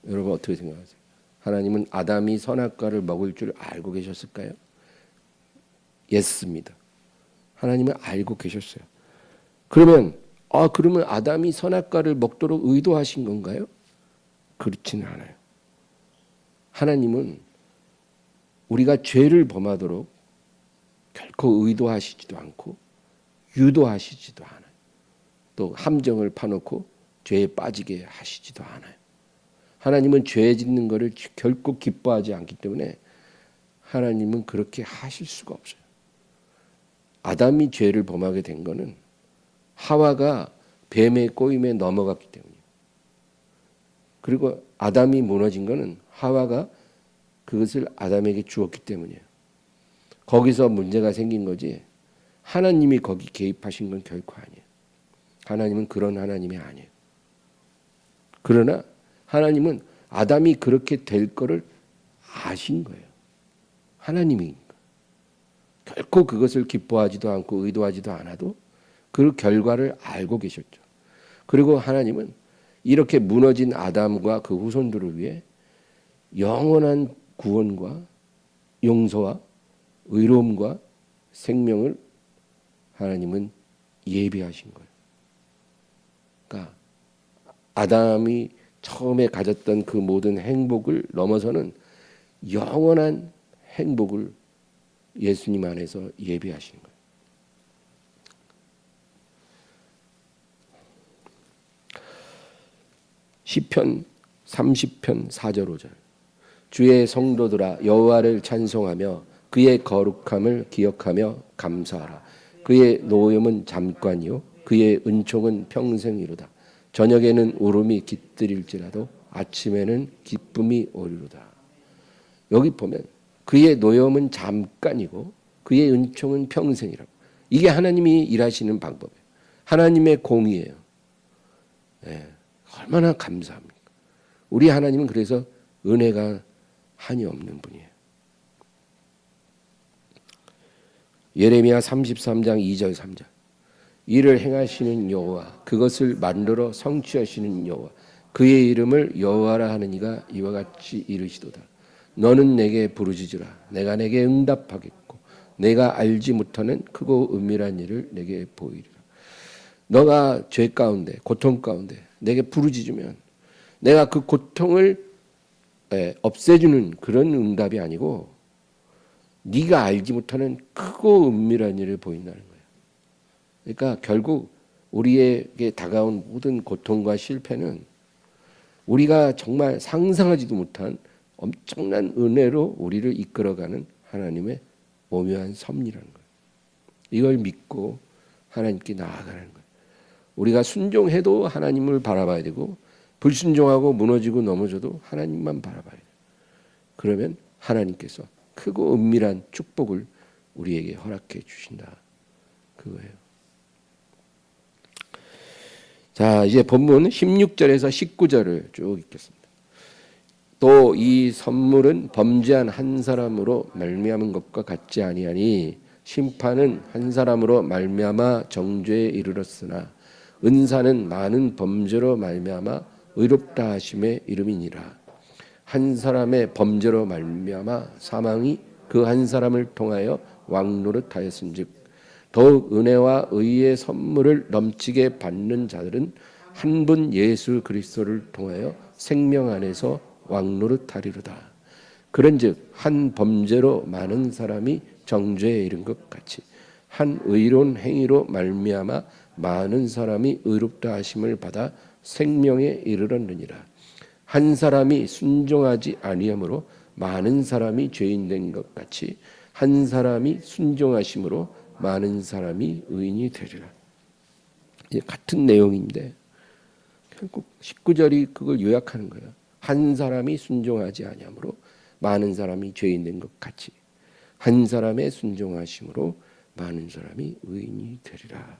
A: 여러분 어떻게 생각하세요? 하나님은 아담이 선악과를 먹을 줄 알고 계셨을까요? 예스입니다. 하나님은 알고 계셨어요. 그러면 아담이 선악과를 먹도록 의도하신 건가요? 그렇지는 않아요. 하나님은 우리가 죄를 범하도록 결코 의도하시지도 않고 유도하시지도 않아요. 또 함정을 파놓고 죄에 빠지게 하시지도 않아요. 하나님은 죄 짓는 것을 결코 기뻐하지 않기 때문에 하나님은 그렇게 하실 수가 없어요. 아담이 죄를 범하게 된 거는 하와가 뱀의 꼬임에 넘어갔기 때문이에요. 그리고 아담이 무너진 거는 하와가 그것을 아담에게 주었기 때문이에요. 거기서 문제가 생긴 거지 하나님이 거기 개입하신 건 결코 아니에요. 하나님은 그런 하나님이 아니에요. 그러나 하나님은 아담이 그렇게 될 거를 아신 거예요. 하나님이니까. 결코 그것을 기뻐하지도 않고 의도하지도 않아도 그 결과를 알고 계셨죠. 그리고 하나님은 이렇게 무너진 아담과 그 후손들을 위해 영원한 구원과 용서와 의로움과 생명을 하나님은 예비하신 거예요. 그러니까 아담이 처음에 가졌던 그 모든 행복을 넘어서는 영원한 행복을 예수님 안에서 예비하신 거예요. 시편 30편 4절 5절 주의 성도들아 여호와를 찬송하며 그의 거룩함을 기억하며 감사하라. 그의 노염은 잠깐이요 그의 은총은 평생이로다. 저녁에는 울음이 깃들일지라도 아침에는 기쁨이 오리로다. 여기 보면 그의 노염은 잠깐이고 그의 은총은 평생이라고. 이게 하나님이 일하시는 방법이에요. 하나님의 공의예요. 얼마나 감사합니까? 우리 하나님은 그래서 은혜가 한이 없는 분이에요. 예레미야 33장 2절 3절 이를 행하시는 여호와 그것을 만들어 성취하시는 여호와 그의 이름을 여호와라 하는 이가 이와 같이 이르시도다. 너는 내게 부르짖으라. 내가 내게 응답하겠고 내가 알지 못하는 크고 은밀한 일을 내게 보이리라. 너가 죄 가운데 고통 가운데 내게 부르짖으면 내가 그 고통을 없애주는 그런 응답이 아니고 네가 알지 못하는 크고 은밀한 일을 보인다는 거예요. 그러니까 결국 우리에게 다가온 모든 고통과 실패는 우리가 정말 상상하지도 못한 엄청난 은혜로 우리를 이끌어가는 하나님의 오묘한 섭리라는 거예요. 이걸 믿고 하나님께 나아가는 거예요. 우리가 순종해도 하나님을 바라봐야 되고 불순종하고 무너지고 넘어져도 하나님만 바라봐야 돼요. 그러면 하나님께서 크고 은밀한 축복을 우리에게 허락해 주신다. 그거예요. 자, 이제 본문 16절에서 19절을 쭉 읽겠습니다. 또 이 선물은 범죄한 한 사람으로 말미암은 것과 같지 아니하니 심판은 한 사람으로 말미암아 정죄에 이르렀으나 은사는 많은 범죄로 말미암아 의롭다 하심의 이름이니라. 한 사람의 범죄로 말미암아 사망이 그 한 사람을 통하여 왕노릇하였은즉 더욱 은혜와 의의 선물을 넘치게 받는 자들은 한 분 예수 그리스도를 통하여 생명 안에서 왕노릇하리로다. 그런즉 한 범죄로 많은 사람이 정죄에 이른 것 같이 한 의로운 행위로 말미암아 많은 사람이 의롭다 하심을 받아 생명에 이르렀느니라. 한 사람이 순종하지 아니함으로 많은 사람이 죄인 된 것 같이 한 사람이 순종하심으로 많은 사람이 의인이 되리라. 같은 내용인데 결국 19절이 그걸 요약하는 거예요. 한 사람이 순종하지 아니함으로 많은 사람이 죄인 된 것 같이 한 사람의 순종하심으로 많은 사람이 의인이 되리라.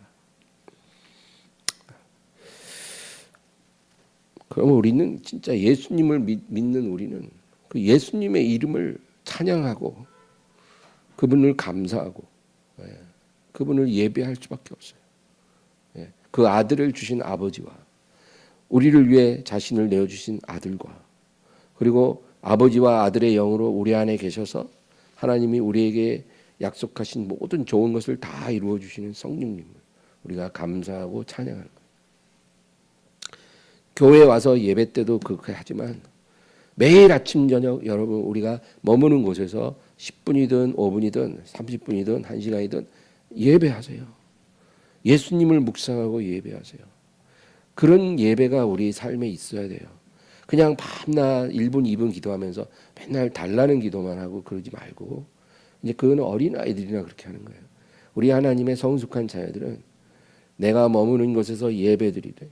A: 그럼 우리는 진짜 예수님을 믿는 우리는 그 예수님의 이름을 찬양하고 그분을 감사하고 그분을 예배할 수밖에 없어요. 그 아들을 주신 아버지와 우리를 위해 자신을 내어주신 아들과 그리고 아버지와 아들의 영으로 우리 안에 계셔서 하나님이 우리에게 약속하신 모든 좋은 것을 다 이루어 주시는 성령님을 우리가 감사하고 찬양하는 거예요. 교회에 와서 예배 때도 그렇게 하지만 매일 아침 저녁 여러분 우리가 머무는 곳에서 10분이든 5분이든 30분이든 1시간이든 예배하세요. 예수님을 묵상하고 예배하세요. 그런 예배가 우리 삶에 있어야 돼요. 그냥 밤낮 1분 2분 기도하면서 맨날 달라는 기도만 하고 그러지 말고 이제 그건 어린아이들이나 그렇게 하는 거예요. 우리 하나님의 성숙한 자녀들은 내가 머무는 곳에서 예배드리되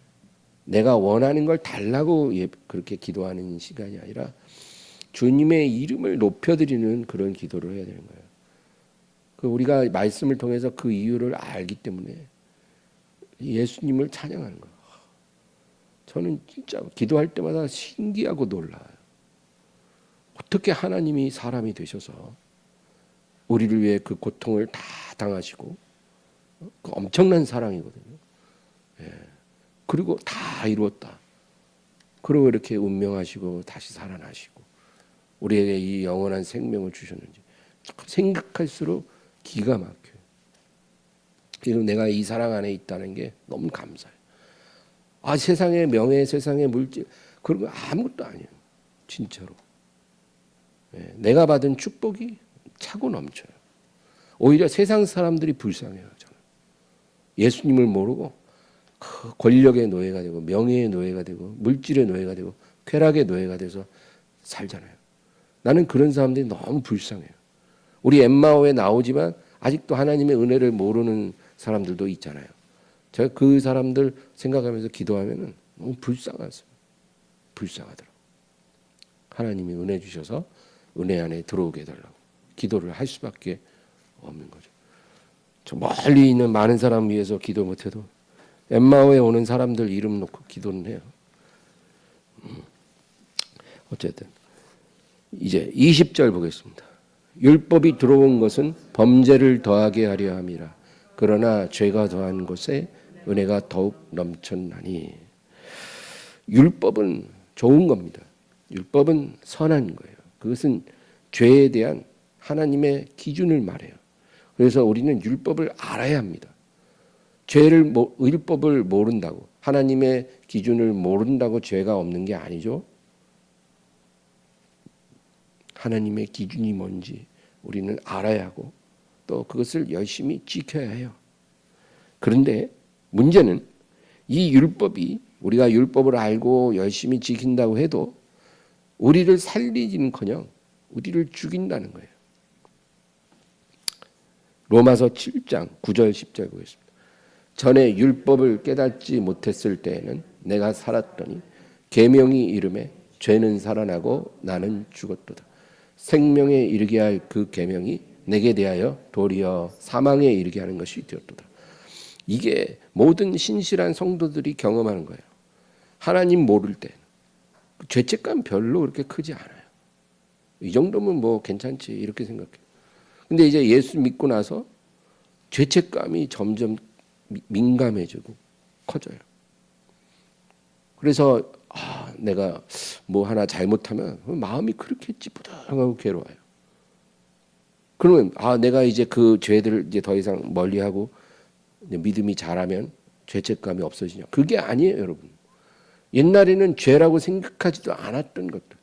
A: 내가 원하는 걸 달라고 그렇게 기도하는 시간이 아니라 주님의 이름을 높여드리는 그런 기도를 해야 되는 거예요. 우리가 말씀을 통해서 그 이유를 알기 때문에 예수님을 찬양하는 거예요. 저는 진짜 기도할 때마다 신기하고 놀라요. 어떻게 하나님이 사람이 되셔서 우리를 위해 그 고통을 다 당하시고 그 엄청난 사랑이거든요. 그리고 다 이루었다. 그리고 이렇게 운명하시고 다시 살아나시고 우리에게 이 영원한 생명을 주셨는지 생각할수록 기가 막혀요. 그리고 내가 이 사랑 안에 있다는 게 너무 감사해요. 세상의 명예, 세상의 물질 그런 거 아무것도 아니에요. 진짜로. 내가 받은 축복이 차고 넘쳐요. 오히려 세상 사람들이 불쌍해요. 저는. 예수님을 모르고 그 권력의 노예가 되고 명예의 노예가 되고 물질의 노예가 되고 쾌락의 노예가 돼서 살잖아요. 나는 그런 사람들이 너무 불쌍해요. 우리 엠마오에 나오지만 아직도 하나님의 은혜를 모르는 사람들도 있잖아요. 제가 그 사람들 생각하면서 기도하면 너무 불쌍하더라고요. 하나님이 은혜 주셔서 은혜 안에 들어오게 해달라고 기도를 할 수밖에 없는 거죠. 저 멀리 있는 많은 사람 위해서 기도 못해도 엠마오에 오는 사람들 이름 놓고 기도는 해요. 어쨌든 이제 20절 보겠습니다. 율법이 들어온 것은 범죄를 더하게 하려 함이라. 그러나 죄가 더한 곳에 은혜가 더욱 넘쳤나니. 율법은 좋은 겁니다. 율법은 선한 거예요. 그것은 죄에 대한 하나님의 기준을 말해요. 그래서 우리는 율법을 알아야 합니다. 율법을 모른다고 하나님의 기준을 모른다고 죄가 없는 게 아니죠. 하나님의 기준이 뭔지 우리는 알아야 하고 또 그것을 열심히 지켜야 해요. 그런데 문제는 이 율법이 우리가 율법을 알고 열심히 지킨다고 해도 우리를 살리지는커녕 우리를 죽인다는 거예요. 로마서 7장 9절 10절 보겠습니다. 전에 율법을 깨닫지 못했을 때에는 내가 살았더니 계명이 이름에 죄는 살아나고 나는 죽었도다. 생명에 이르게 할 그 계명이 내게 대하여 도리어 사망에 이르게 하는 것이 되었도다. 이게 모든 신실한 성도들이 경험하는 거예요. 하나님 모를 때 죄책감 별로 그렇게 크지 않아요. 이 정도면 뭐 괜찮지 이렇게 생각해요. 근데 이제 예수 믿고 나서 죄책감이 점점 민감해지고 커져요. 그래서 내가 뭐 하나 잘못하면 마음이 그렇게 찌뿌둥하고 괴로워요. 그러면 내가 이제 그 죄들을 이제 더 이상 멀리하고 믿음이 자라면 죄책감이 없어지냐? 그게 아니에요, 여러분. 옛날에는 죄라고 생각하지도 않았던 것들,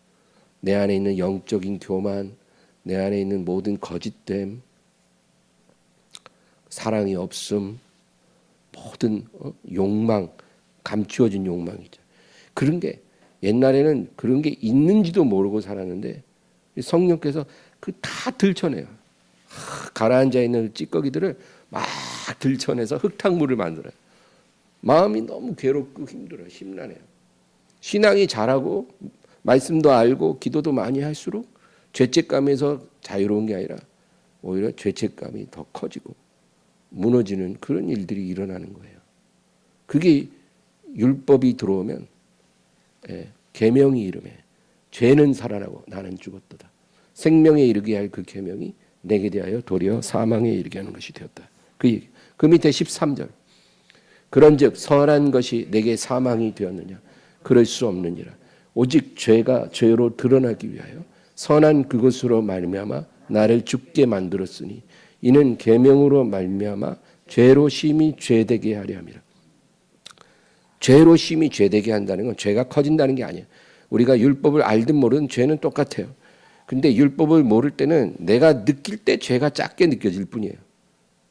A: 내 안에 있는 영적인 교만, 내 안에 있는 모든 거짓됨, 사랑이 없음, 모든 욕망, 감추어진 욕망이죠. 그런 게 옛날에는 그런 게 있는지도 모르고 살았는데 성령께서 그 다 들춰내요. 가라앉아 있는 찌꺼기들을 막 들춰내서 흙탕물을 만들어요. 마음이 너무 괴롭고 힘들어요. 심란해요. 신앙이 자라고 말씀도 알고 기도도 많이 할수록 죄책감에서 자유로운 게 아니라 오히려 죄책감이 더 커지고 무너지는 그런 일들이 일어나는 거예요. 그게 율법이 들어오면 계명이 이름에 죄는 살아나고 나는 죽었도다. 생명에 이르게 할 그 계명이 내게 대하여 도리어 사망에 이르게 하는 것이 되었다. 그 밑에 13절. 그런즉 선한 것이 내게 사망이 되었느냐? 그럴 수 없느니라. 오직 죄가 죄로 드러나기 위하여 선한 그것으로 말미암아 나를 죽게 만들었으니 이는 계명으로 말미암아 죄로 심히 죄되게 하려 함이라. 죄로 심히 죄되게 한다는 건 죄가 커진다는 게 아니에요. 우리가 율법을 알든 모르든 죄는 똑같아요. 근데 율법을 모를 때는 내가 느낄 때 죄가 작게 느껴질 뿐이에요.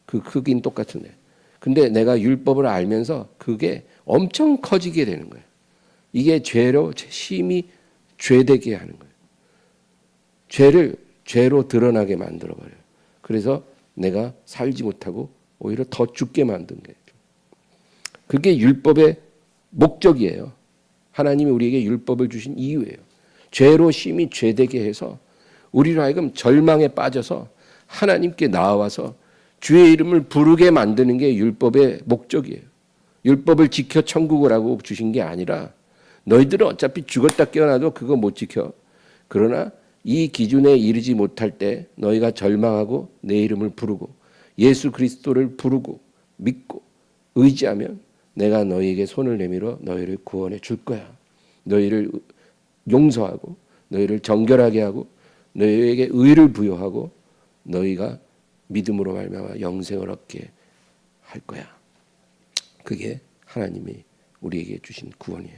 A: 그 크기는 똑같은데. 근데 내가 율법을 알면서 그게 엄청 커지게 되는 거예요. 이게 죄로 심히 죄되게 하는 거예요. 죄를 죄로 드러나게 만들어버려요. 그래서 내가 살지 못하고 오히려 더 죽게 만든 거예요. 그게 율법의 목적이에요. 하나님이 우리에게 율법을 주신 이유예요. 죄로 심히 죄되게 해서 우리로 하여금 절망에 빠져서 하나님께 나와서 주의 이름을 부르게 만드는 게 율법의 목적이에요. 율법을 지켜 천국을 하고 주신 게 아니라 너희들은 어차피 죽었다 깨어나도 그거 못 지켜. 그러나 이 기준에 이르지 못할 때 너희가 절망하고 내 이름을 부르고 예수 그리스도를 부르고 믿고 의지하면 내가 너희에게 손을 내밀어 너희를 구원해 줄 거야. 너희를 용서하고 너희를 정결하게 하고 너희에게 의를 부여하고 너희가 믿음으로 말미암아 영생을 얻게 할 거야. 그게 하나님이 우리에게 주신 구원이에요.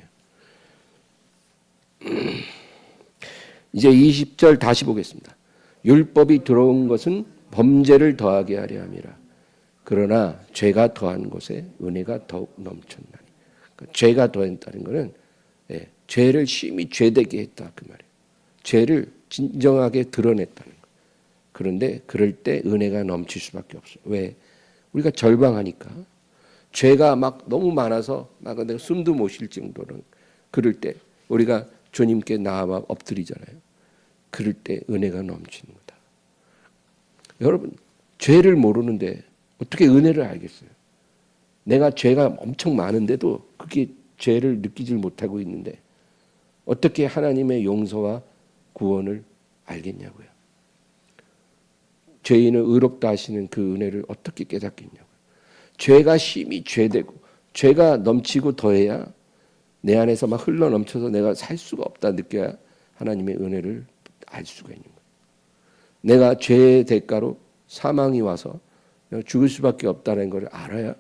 A: 이제 20절 다시 보겠습니다. 율법이 들어온 것은 범죄를 더하게 하려 함이라. 그러나 죄가 더한 곳에 은혜가 더욱 넘쳤나니. 그러니까 죄가 더했다는 것은 죄를 심히 죄되게 했다 그 말이에요. 죄를 진정하게 드러냈다는 거예요. 그런데 그럴 때 은혜가 넘칠 수밖에 없어요. 왜? 우리가 절망하니까. 죄가 막 너무 많아서 막 내가 숨도 못 쉴 정도로 그럴 때 우리가 주님께 나와 엎드리잖아요. 그럴 때 은혜가 넘치는 거다. 여러분, 죄를 모르는데 어떻게 은혜를 알겠어요? 내가 죄가 엄청 많은데도 그게 죄를 느끼질 못하고 있는데 어떻게 하나님의 용서와 구원을 알겠냐고요. 죄인을 의롭다 하시는 그 은혜를 어떻게 깨닫겠냐고요. 죄가 심히 죄되고 죄가 넘치고 더해야 내 안에서 막 흘러 넘쳐서 내가 살 수가 없다 느껴야 하나님의 은혜를 알 수가 있는 거예요. 내가 죄의 대가로 사망이 와서 죽을 수밖에 없다는 걸 알아야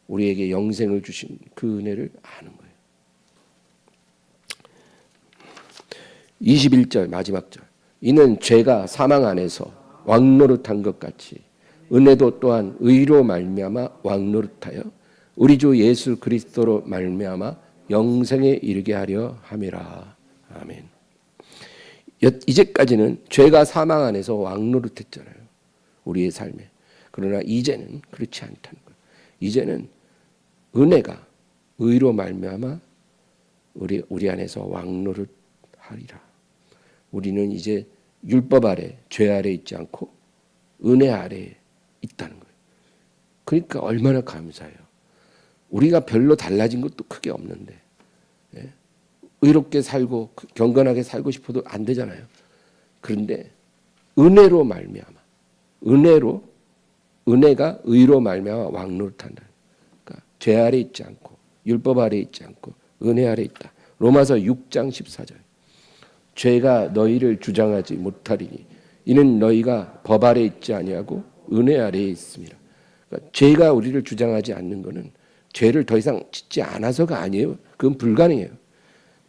A: 우리에게 영생을 주신 그 은혜를 아는 거예요. 21절 마지막 절. 이는 죄가 사망 안에서 왕노릇한 것 같이 은혜도 또한 의로 말미암아 왕노릇하여 우리 주 예수 그리스도로 말미암아 영생에 이르게 하려 함이라. 아멘. 이제까지는 죄가 사망 안에서 왕노릇했잖아요. 우리의 삶에. 그러나 이제는 그렇지 않다는 거예요. 이제는 은혜가 의로 말미암아 우리 안에서 왕노릇 하리라. 우리는 이제 율법 아래, 죄 아래 있지 않고 은혜 아래 있다는 거예요. 그러니까 얼마나 감사해요. 우리가 별로 달라진 것도 크게 없는데, 예? 의롭게 살고 경건하게 살고 싶어도 안 되잖아요. 그런데 은혜로 말미암아, 은혜가 의로 말미암아 왕노릇한다. 그러니까 죄 아래 있지 않고 율법 아래 있지 않고 은혜 아래 있다. 로마서 6장 14절. 죄가 너희를 주장하지 못하리니 이는 너희가 법 아래 있지 아니하고 은혜 아래에 있습니다. 그러니까 죄가 우리를 주장하지 않는 것은 죄를 더 이상 짓지 않아서가 아니에요. 그건 불가능해요.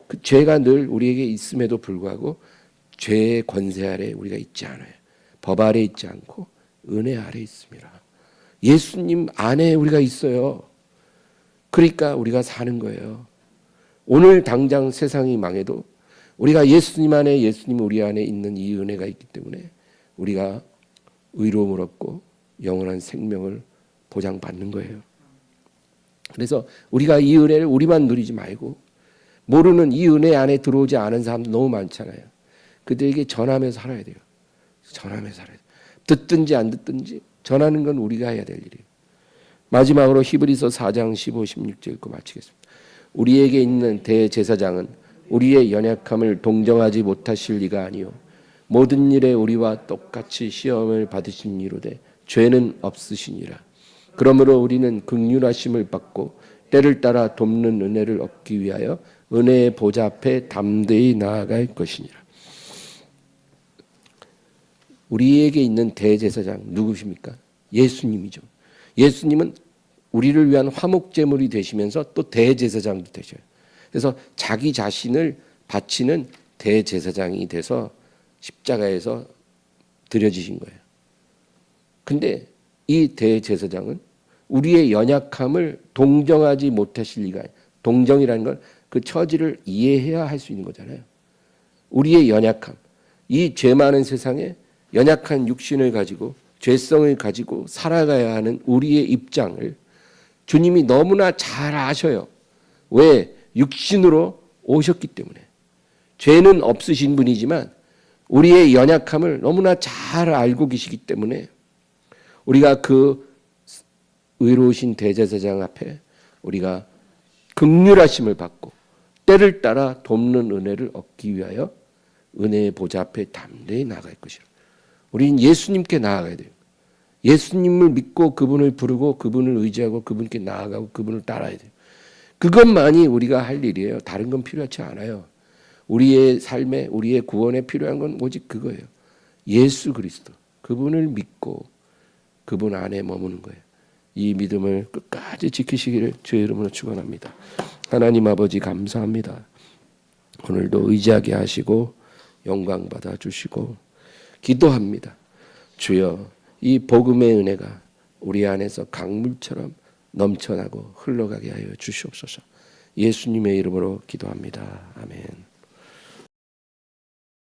A: 그 죄가 늘 우리에게 있음에도 불구하고 죄의 권세 아래 우리가 있지 않아요. 법 아래 있지 않고 은혜 아래 있습니다. 예수님 안에 우리가 있어요. 그러니까 우리가 사는 거예요. 오늘 당장 세상이 망해도 우리가 예수님 안에, 예수님 우리 안에 있는 이 은혜가 있기 때문에 우리가 의로움을 얻고 영원한 생명을 보장받는 거예요. 그래서 우리가 이 은혜를 우리만 누리지 말고 모르는 이 은혜 안에 들어오지 않은 사람도 너무 많잖아요. 그들에게 전하면서 살아야 돼요. 전하면서 살아야 돼요. 듣든지 안 듣든지 전하는 건 우리가 해야 될 일이에요. 마지막으로 히브리서 4장 15, 16절 읽고 마치겠습니다. 우리에게 있는 대제사장은 우리의 연약함을 동정하지 못하실 리가 아니요 모든 일에 우리와 똑같이 시험을 받으신 이로되 죄는 없으시니라. 그러므로 우리는 긍휼하심을 받고 때를 따라 돕는 은혜를 얻기 위하여 은혜의 보좌 앞에 담대히 나아갈 것이니라. 우리에게 있는 대제사장 누구십니까? 예수님이죠. 예수님은 우리를 위한 화목제물이 되시면서 또 대제사장도 되셔요. 그래서 자기 자신을 바치는 대제사장이 돼서 십자가에서 드려지신 거예요. 근데 이 대제사장은 우리의 연약함을 동정하지 못하실 리가, 동정이라는 건 그 처지를 이해해야 할 수 있는 거잖아요. 우리의 연약함, 이 죄 많은 세상에 연약한 육신을 가지고 죄성을 가지고 살아가야 하는 우리의 입장을 주님이 너무나 잘 아셔요. 왜? 육신으로 오셨기 때문에. 죄는 없으신 분이지만 우리의 연약함을 너무나 잘 알고 계시기 때문에 우리가 그 의로우신 대제사장 앞에 우리가 긍휼하심을 받고 때를 따라 돕는 은혜를 얻기 위하여 은혜의 보좌 앞에 담대히 나아갈 것이라. 우리는 예수님께 나아가야 돼요. 예수님을 믿고 그분을 부르고 그분을 의지하고 그분께 나아가고 그분을 따라야 돼요. 그것만이 우리가 할 일이에요. 다른 건 필요하지 않아요. 우리의 삶에 우리의 구원에 필요한 건 오직 그거예요. 예수 그리스도. 그분을 믿고 그분 안에 머무는 거예요. 이 믿음을 끝까지 지키시기를 주의 이름으로 축원합니다. 하나님 아버지 감사합니다. 오늘도 의지하게 하시고 영광 받아 주시고 기도합니다. 주여 이 복음의 은혜가 우리 안에서 강물처럼 넘쳐나고 흘러가게 하여 주시옵소서. 예수님의 이름으로 기도합니다. 아멘.